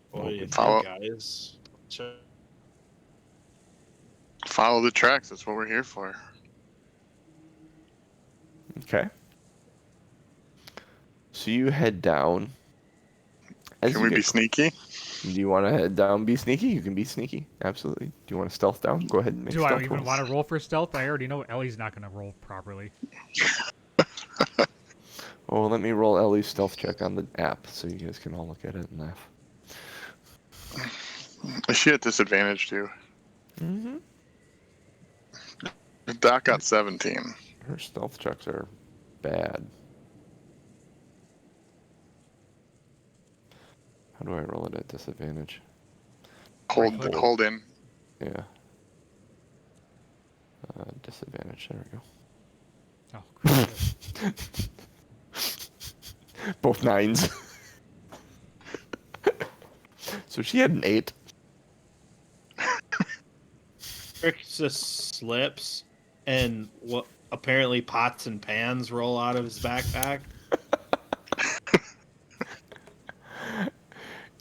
What do you Follow- think, guys? Follow the tracks. That's what we're here for. Okay. So you head down. Can we be sneaky? Do you want to head down, be sneaky? You can be sneaky. Absolutely. Do you want to stealth down? Go ahead and make Do stealth I even rolls. want to roll for stealth? I already know Ellie's not going to roll properly. Oh, let me roll Ellie's stealth check on the app so you guys can all look at it and laugh. Is she at disadvantage too? Mm-hmm. Doc got 17. Her stealth checks are bad. How do I roll it at disadvantage? Hold in. Yeah. Disadvantage. There we go. Oh, crap. Both 9s. So she had an 8. Crixus slips, and what apparently pots and pans roll out of his backpack.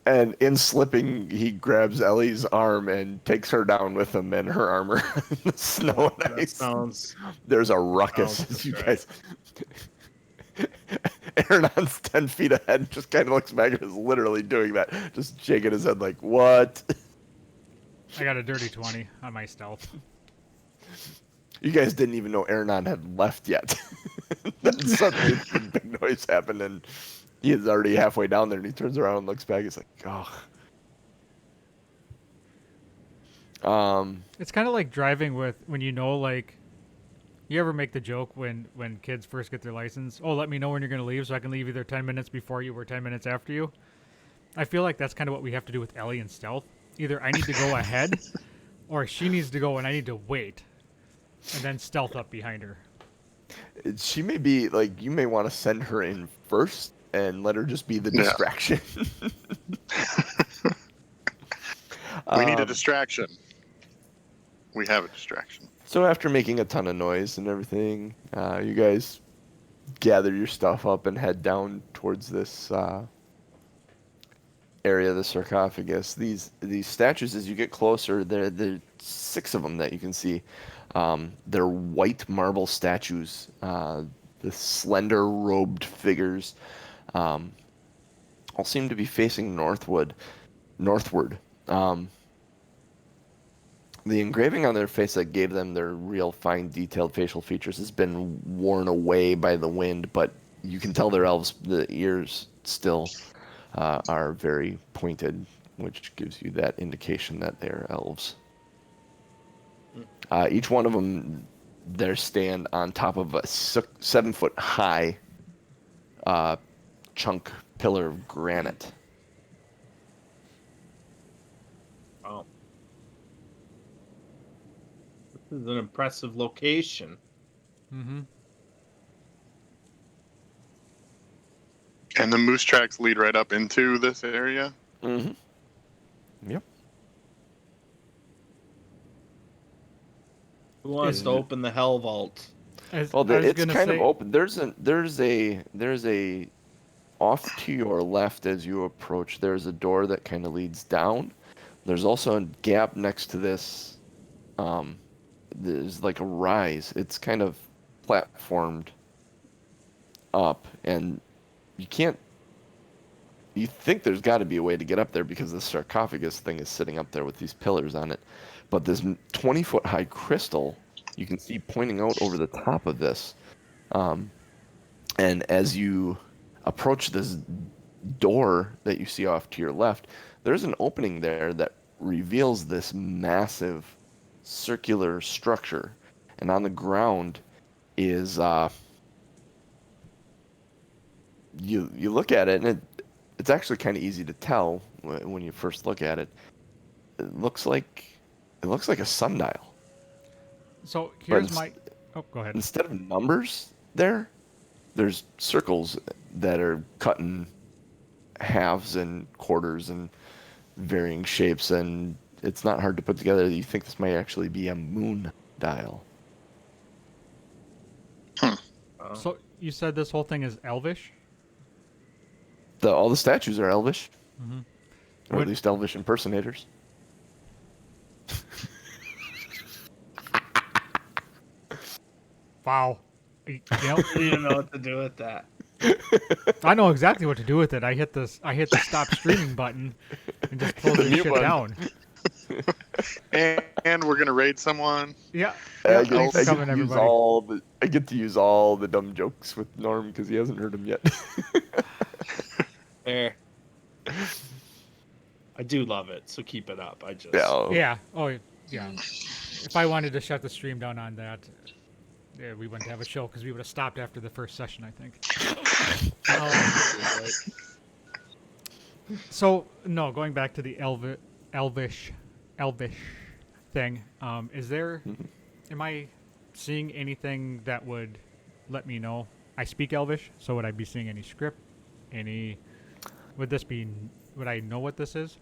And in slipping, he grabs Ellie's arm and takes her down with him and her armor in the snow and That ice. sounds. There's a ruckus sounds as you right. guys. Aaron's 10 feet ahead and just kind of looks back and is literally doing that. Just shaking his head like, what? I got a dirty 20 on my stealth. You guys didn't even know Aaron had left yet. Then suddenly the big noise happened and he is already halfway down there and he turns around and looks back. He's like, oh. It's kind of like driving with when you know, like, you ever make the joke when kids first get their license? Oh, let me know when you're going to leave so I can leave either 10 minutes before you or 10 minutes after you. I feel like that's kind of what we have to do with Ellie and stealth. Either I need to go ahead or she needs to go and I need to wait and then stealth up behind her. She may be, like, you may want to send her in first and let her just be the distraction. We need a distraction. We have a distraction. So after making a ton of noise and everything, you guys gather your stuff up and head down towards this area of the sarcophagus. These statues, as you get closer, there are 6 of them that you can see. They're white marble statues, the slender robed figures, all seem to be facing northward. The engraving on their face that gave them their real fine detailed facial features has been worn away by the wind, but you can tell their elves, the ears still are very pointed, which gives you that indication that they're elves. Each one of them their stand on top of a 7-foot high chunk pillar of granite. Oh. This is an impressive location. Mm-hmm. And the moose tracks lead right up into this area. Mm-hmm. Yep. Who wants to open the Hell Vault? Well, it's kind of open. There's a off to your left as you approach. There's a door that kind of leads down. There's also a gap next to this. There's like a rise. It's kind of platformed up, and you can't. You think there's got to be a way to get up there because the sarcophagus thing is sitting up there with these pillars on it. But this 20-foot high crystal you can see pointing out over the top of this. And as you approach this door that you see off to your left, there's an opening there that reveals this massive circular structure. And on the ground is you look at it, and it's actually kind of easy to tell when you first look at it. It looks like a sundial. So here's my. Oh, go ahead. Instead of numbers there's circles that are cut in halves and quarters and varying shapes, and it's not hard to put together. You think this might actually be a moon dial. So you said this whole thing is Elvish? All the statues are Elvish, or What- at least Elvish impersonators. Wow. You know, You don't know what to do with that. I know exactly what to do with it. I hit the stop streaming button and just close this mute shit button. down. And we're gonna raid someone. Yeah. I Thanks for coming, everybody. I get to use all the dumb jokes with Norm because he hasn't heard them yet. There. I do love it, so keep it up. Yeah. Oh, yeah. If I wanted to shut the stream down on that, yeah, we wouldn't have a show because we would have stopped after the first session, I think. So, no, going back to the Elvish thing, is there... Am I seeing anything that would let me know? I speak Elvish, so would I be seeing any script? Would I know what this is?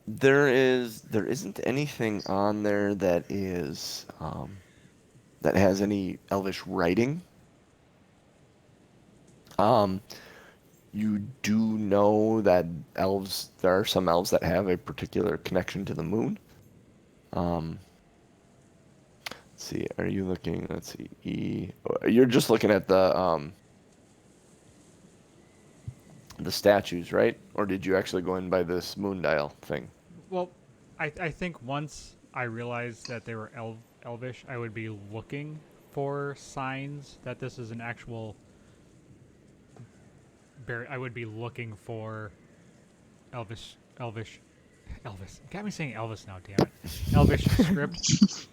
There isn't anything on there that is that has any Elvish writing. You do know that there are some elves that have a particular connection to the moon. Let's see, are you looking? Let's see, you're just looking at the statues, right? Or did you actually go in by this moon dial thing? Well, I think once I realized that they were Elvish, I would be looking for signs that this is an actual... I would be looking for Elvis. Got me saying Elvis now, damn it. Elvish script.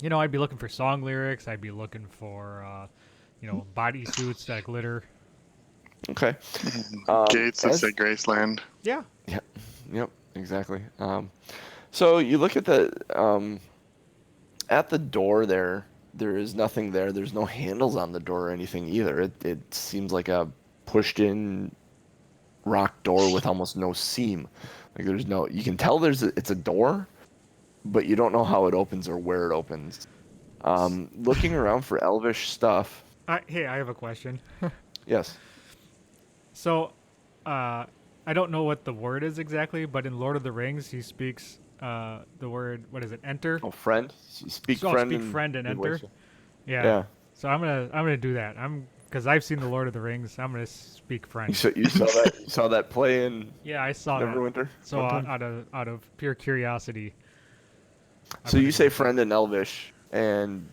You know, I'd be looking for song lyrics. I'd be looking for, bodysuits that glitter. Okay. Gates that say Graceland. Yeah. Yep. Exactly. So you look at the door there. There is nothing there. There's no handles on the door or anything either. It seems like a pushed-in rock door with almost no seam. Like you can tell it's a door, but you don't know how it opens or where it opens. Looking around for Elvish stuff. Hey, I have a question. Yes. So, I don't know what the word is exactly, but in Lord of the Rings, he speaks the word. What is it? Enter. Oh, friend. Speak So friend. I'll speak friend and enter. Yeah. Yeah. So I'm gonna do that. Because I've seen the Lord of the Rings. I'm gonna speak friend. You saw that? You saw that play in? Yeah, I saw that. Neverwinter. So out of pure curiosity. So you say friend in Elvish, and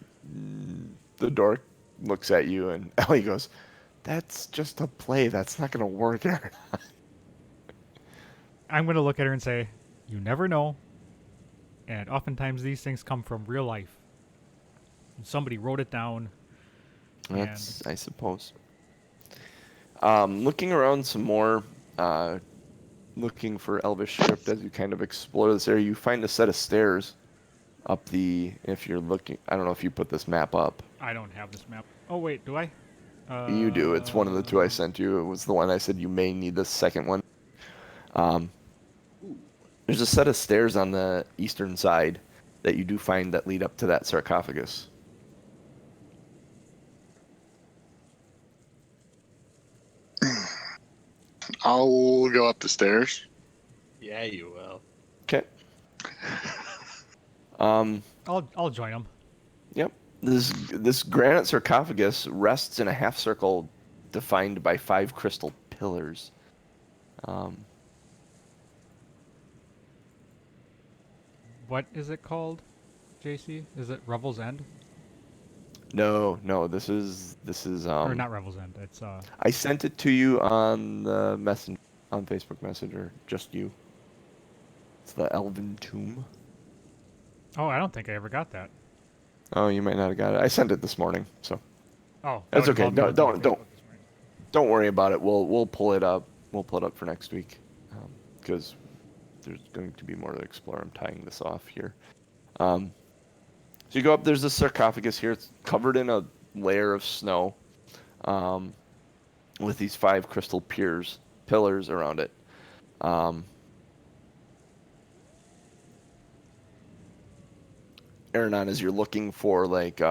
the dork looks at you, and Ellie goes, "That's just a play. That's not gonna work." I'm gonna look at her and say, "You never know." And oftentimes these things come from real life. Somebody wrote it down. That's, I suppose. Looking around some more, looking for Elvish script as you kind of explore this area, you find a set of stairs up the. If you're looking, I don't know if you put this map up. I don't have this map. Oh wait, do I? You do. It's one of the two I sent you. It was the one I said you may need the second one. There's a set of stairs on the eastern side that you do find that lead up to that sarcophagus. I'll go up the stairs. Yeah, you will. Okay. I'll join them. Yep. This granite sarcophagus rests in a half circle defined by 5 crystal pillars. What is it called, JC? Is it Revel's End? No, this is Or not Revel's End. It's I sent it to you on the on Facebook Messenger, just you. It's the Elven Tomb. Oh, I don't think I ever got that. Oh, you might not have got it. I sent it this morning, so Oh, that's that would okay. involve me looking at Facebook this morning. Don't worry about it. We'll pull it up. We'll pull it up for next week, because there's going to be more to explore. I'm tying this off here. So you go up. There's a sarcophagus here. It's covered in a layer of snow, with these 5 crystal pillars around it. Aranon, as you're looking for like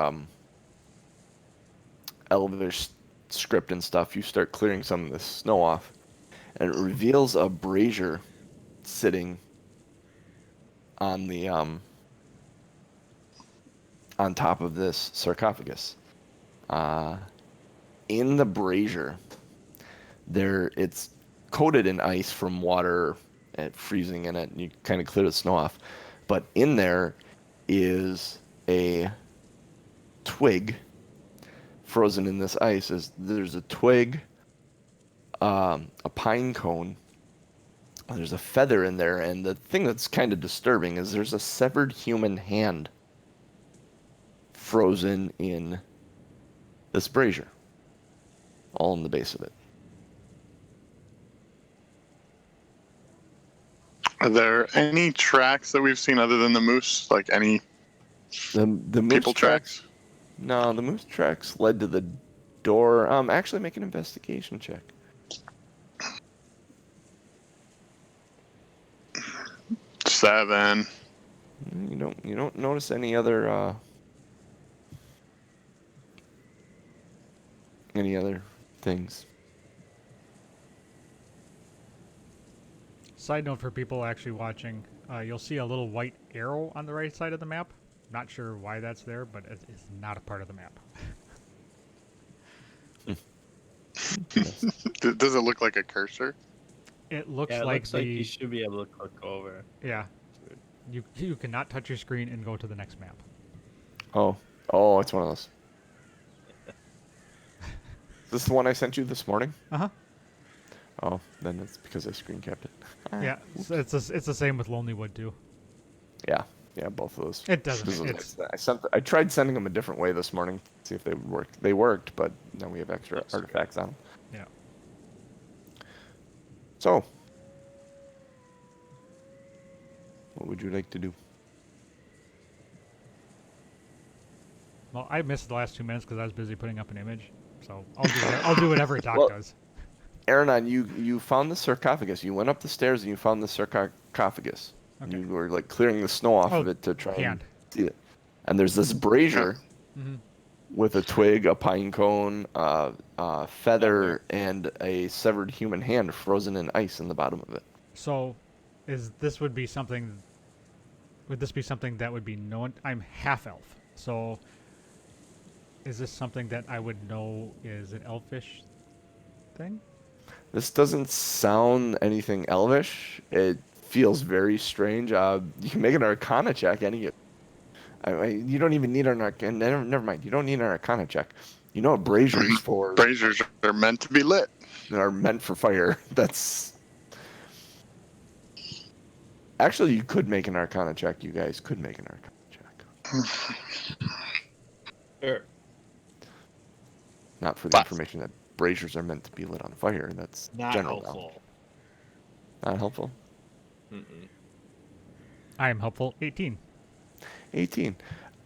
Elvish script and stuff, you start clearing some of the snow off, and it reveals a brazier sitting on the on top of this sarcophagus. In the brazier, it's coated in ice from water and freezing in it, and you kind of clear the snow off. But in there is a twig frozen in this ice. There's a twig, a pine cone, there's a feather in there, and the thing that's kind of disturbing is there's a severed human hand frozen in this brazier, all in the base of it. Are there any tracks that we've seen other than the moose? Like any The moose people tracks? No, the moose tracks led to the door. Actually, make an investigation check. Seven. You don't notice any other things. Side note for people actually watching, you'll see a little white arrow on the right side of the map. Not sure why that's there, but it's not a part of the map. Does it look like a cursor? It looks Yeah, it like looks like you should be able to click over. Yeah. You cannot touch your screen and go to the next map. Oh, it's one of those. Is this the one I sent you this morning? Uh-huh. Oh, then it's because I screen capped it. Yeah, so it's the same with Lonelywood too. Yeah, both of those. It doesn't. I tried sending them a different way this morning, see if they would work. They worked, but now we have extra artifacts on them. Yeah. So, what would you like to do? Well, I missed the last 2 minutes because I was busy putting up an image. So I'll do whatever Doc does. Aranon, you found the sarcophagus. You went up the stairs and you found the sarcophagus. Okay. You were like clearing the snow off of it to try and hand. see it. And there's this brazier with a twig, a pine cone, a feather, and a severed human hand frozen in ice in the bottom of it. So, would this be something that would be known? I'm half elf, so is this something that I would know is an elfish thing? This doesn't sound anything elvish. It feels very strange. You can make an Arcana check. You don't even need an Arcana. Never mind. You don't need an Arcana check. You know what braziers for? Braziers are meant to be lit. Are meant for fire. That's actually, you could make an Arcana check. You guys could make an Arcana check. Sure. Not for the But- information that braziers are meant to be lit on fire. That's Not general helpful. knowledge. Not helpful. Mm-mm. I am helpful. 18. 18.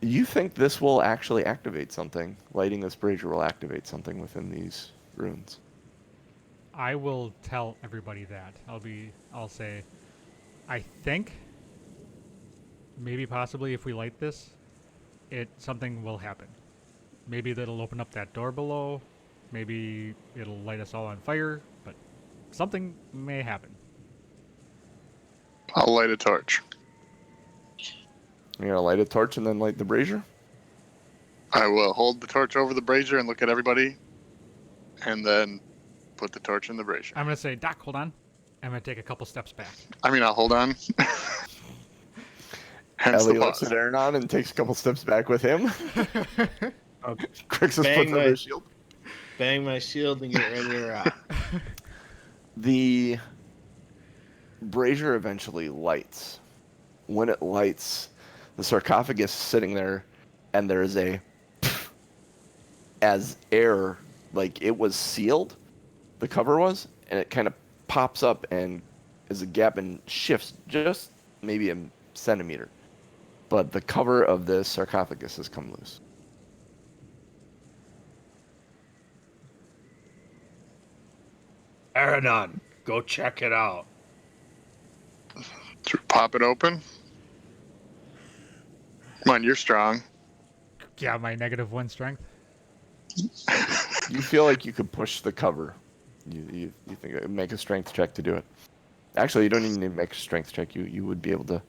You think this will actually activate something? Lighting this brazier will activate something within these runes? I will tell everybody that. I'll say, I think, maybe possibly if we light this, something will happen. Maybe that'll open up that door below. Maybe it'll light us all on fire, but something may happen. I'll light a torch. You're gonna light a torch and then light the brazier? I will hold the torch over the brazier and look at everybody, and then put the torch in the brazier. I'm gonna say, Doc, hold on. I'm gonna take a couple steps back. I mean, I'll hold on. Hence Ellie the lets pause. it Aaron on and takes a couple steps back with him. Crixus Bang puts on my- his shield. Bang my shield and get ready to rock. The brazier eventually lights. When it lights, the sarcophagus is sitting there, and there's a as air, like it was sealed, the cover was, and it kind of pops up and is a gap and shifts just maybe a centimeter. But the cover of the sarcophagus has come loose. Aranon, go check it out. Should we pop it open? Come on, you're strong. Yeah, my -1 strength. You feel like you could push the cover. You think make a strength check to do it. Actually, you don't even need to make a strength check. You would be able to.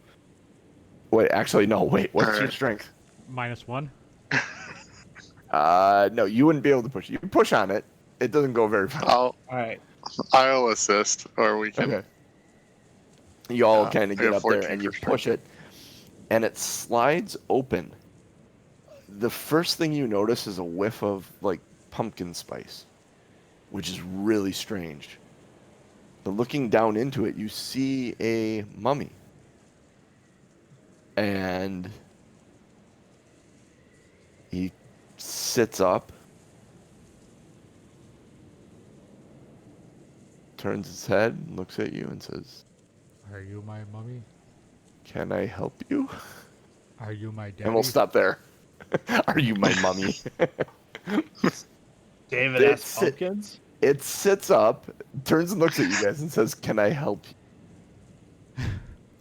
Wait, actually, no. Wait, what's your strength? -1. No, you wouldn't be able to push. You can push on it. It doesn't go very far. All right. I'll assist, or we can. Okay. You all Yeah, kind of I get got up there 14 and you for push it, and it slides open. The first thing you notice is a whiff of like pumpkin spice, which is really strange. But looking down into it, you see a mummy, and he sits up, turns his head, looks at you, and says, Are you my mummy? "Can I help you?" Are you my daddy? And we'll stop there. Are you my mummy? David It S. Pumpkins? It sits up, turns and looks at you guys, and says, "Can I help you?"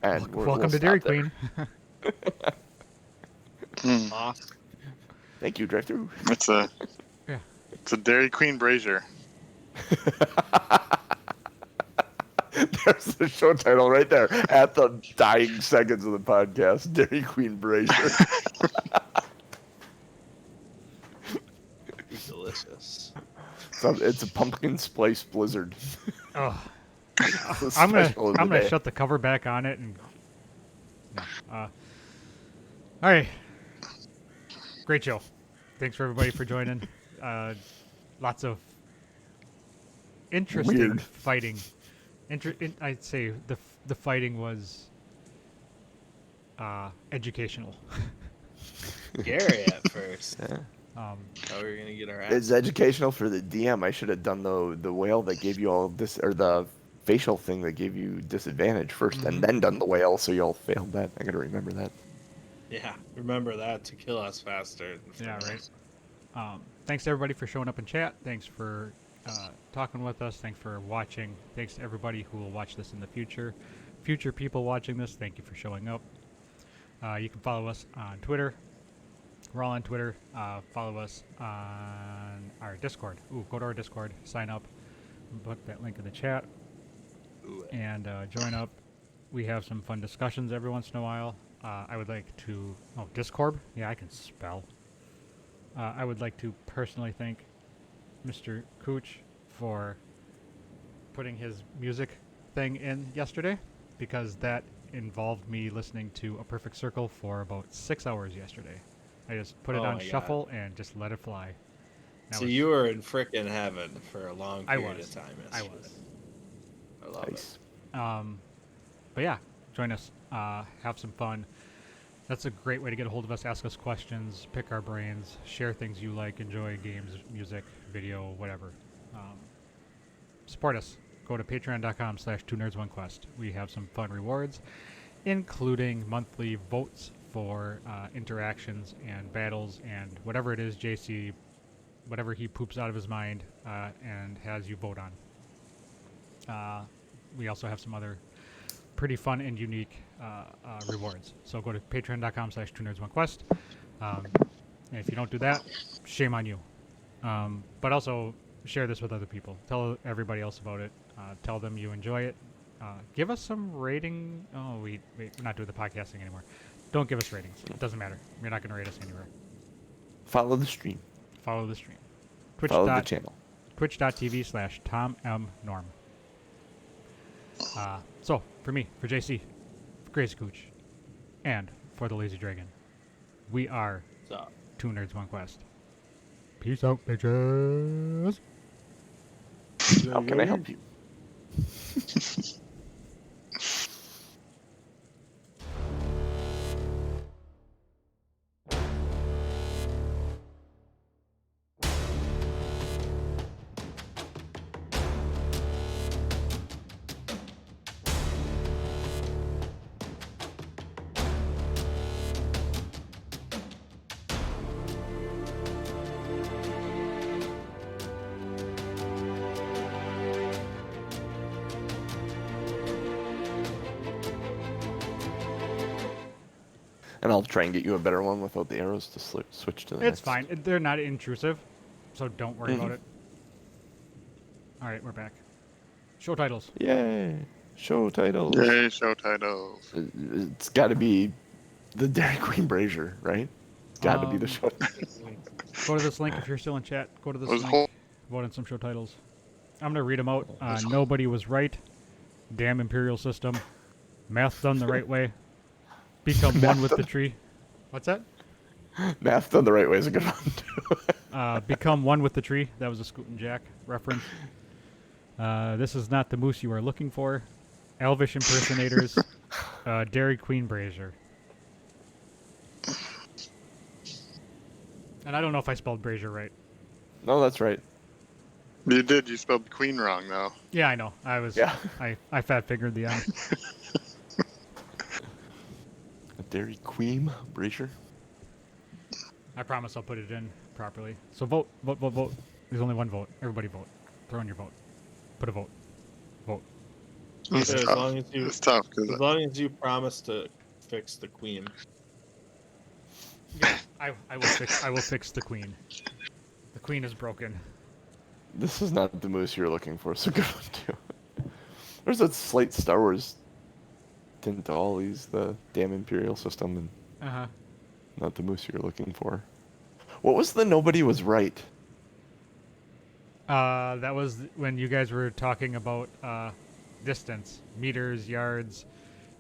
And Welcome to Dairy stop there. Queen. Awesome. Thank you, drive through. It's a. Yeah. It's a Dairy Queen brazier. There's the show title right there at the dying seconds of the podcast. Dairy Queen Brazier. Delicious. So it's a pumpkin spice blizzard. Oh, It's the I'm special of the gonna day. shut the cover back on it and. Yeah, all right. Great show. Thanks for everybody for joining. Lots of interesting Weird. fighting. I'd say the fighting was educational. Scary at first. Yeah. How are we gonna get our ass? It's educational for the DM. I should have done the whale that gave you all this, or the facial thing that gave you disadvantage 1st, and then done the whale, so you all failed that. I gotta remember that. Yeah, remember that to kill us faster. Yeah, right. Thanks to everybody for showing up in chat. Thanks for talking with us. Thanks for watching. Thanks to everybody who will watch this in the future. Future people watching this, thank you for showing up. You can follow us on Twitter. We're all on Twitter. Follow us on our Discord. Go to our Discord. Sign up. Put that link in the chat. And join up. We have some fun discussions every once in a while. I would like to... Oh, Discord? Yeah, I can spell. I would like to personally thank Mr. Cooch for putting his music thing in yesterday, because that involved me listening to A Perfect Circle for about 6 hours yesterday. I just put it Oh on my shuffle and just let it fly. That So was- you were in frickin' heaven for a long I period was. of time. I yesterday. was. I love Nice. But yeah, join us. Have some fun. That's a great way to get a hold of us, ask us questions, pick our brains, share things you like, enjoy games, music, video, whatever. Support us. Go to patreon.com/2nerds1quest. We have some fun rewards, including monthly votes for interactions and battles and whatever it is JC, whatever he poops out of his mind and has you vote on. We also have some other pretty fun and unique rewards. So go to patreon.com/2nerds1quest. And if you don't do that, shame on you. But also share this with other people. Tell everybody else about it. Tell them you enjoy it. Give us some rating. Oh, wait, we're not doing the podcasting anymore. Don't give us ratings. It doesn't matter. You're not going to rate us anywhere. Follow the stream. Follow the stream. Follow the channel. Twitch.tv/TomMNorm. So, for me, for JC, for Crazy Cooch, and for the Lazy Dragon, we are Two Nerds One Quest. Peace out, bitches. How can I help you? And I'll try and get you a better one without the arrows to switch to the It's next. fine. They're not intrusive, so don't worry about it. All right, we're back. Show titles. Yay! Show titles. Yay, show titles. It's got to be the Dairy Queen Brazier, right? It's got to be the show. Go to this link if you're still in chat. Go to this Was link. whole- Vote on some show titles. I'm gonna read them out. Nobody was right. Damn Imperial System. Math done the right way. Become one with the tree. What's that? Math done the right way is a good one too. Become one with the tree. That was a Scoot and Jack reference. This is not the moose you are looking for. Elvish impersonators. Dairy Queen Brazier. And I don't know if I spelled Brazier right. No, that's right. You did. You spelled queen wrong, though. Yeah, I know. I was. Yeah. I fat fingered the end. A Dairy Queen Brazier. I promise I'll put it in properly. So vote, vote, vote, vote. There's only one vote. Everybody vote. Throw in your vote. Put a vote. Vote. It's As tough. long as you, It's tough as because long as you promise to fix the queen. Yeah, I will fix the queen. The queen is broken. This is not the moose you're looking for, so good one too. There's that slight Star Wars tint to all these, the damn Imperial System, and not the moose you're looking for. What was the nobody was right? That was when you guys were talking about distance, meters, yards,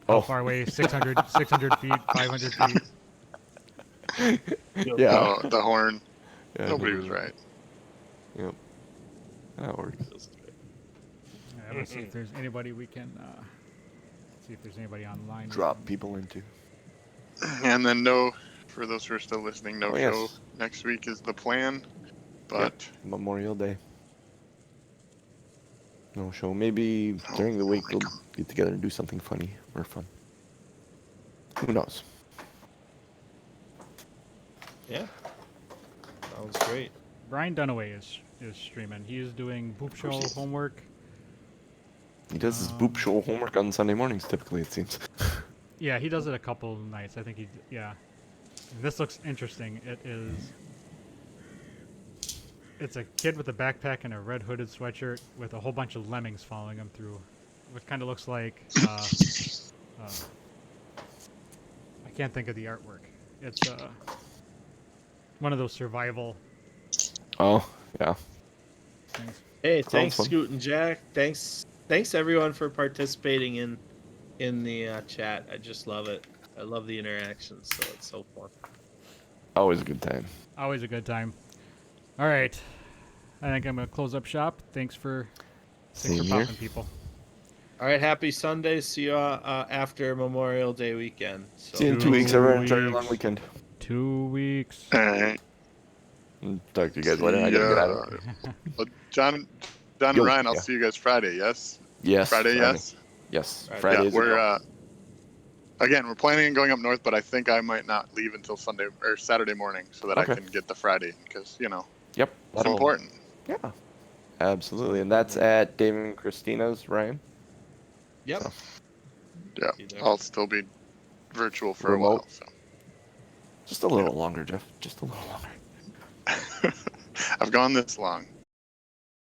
how far away, 600 feet, 500 feet. Yeah. the horn. Yeah, Nobody was right. Yep. That works. Yeah, let's see if there's anybody we can see if there's anybody online. Drop people into. And then for those who are still listening, no show next week is the plan. But Memorial Day. No show. Maybe during the week we'll get together and do something funny or fun. Who knows? Yeah. Sounds great. Brian Dunaway is streaming. He is doing Boop Show homework. He does his Boop Show homework on Sunday mornings, typically, it seems. Yeah, he does it a couple nights. I think yeah. This looks interesting. It's a kid with a backpack and a red hooded sweatshirt with a whole bunch of lemmings following him through. What kind of looks like I can't think of the artwork. It's one of those survival Oh, yeah. things. Hey, Sounds thanks fun. Scoot and Jack. Thanks everyone for participating in the chat. I just love it. I love the interactions, so it's so fun. Always a good time. Always a good time. All right. I think I'm going to close up shop. Thanks for Same here. popping, people. All right, happy Sunday. See you after Memorial Day weekend. So. See you in 2 weeks. Everyone enjoy your long weekend. 2 weeks. All right. Talk to you guys later. I gotta get out of here. Well, John and Yo, Ryan, I'll yeah. see you guys Friday. Yes. Yes. Friday. Yes. Yes. Friday. Friday. Yeah, is a go. we're again, we're planning on going up north, but I think I might not leave until Sunday or Saturday morning so that I Okay. can get the Friday because Yep. it's important. Yeah. Absolutely. And that's at Dave and Christina's, Ryan. Yep. So, Yeah, Be there. I'll still be virtual for Remote. a while. So just a little longer, Jeff. Just a little longer. I've gone this long.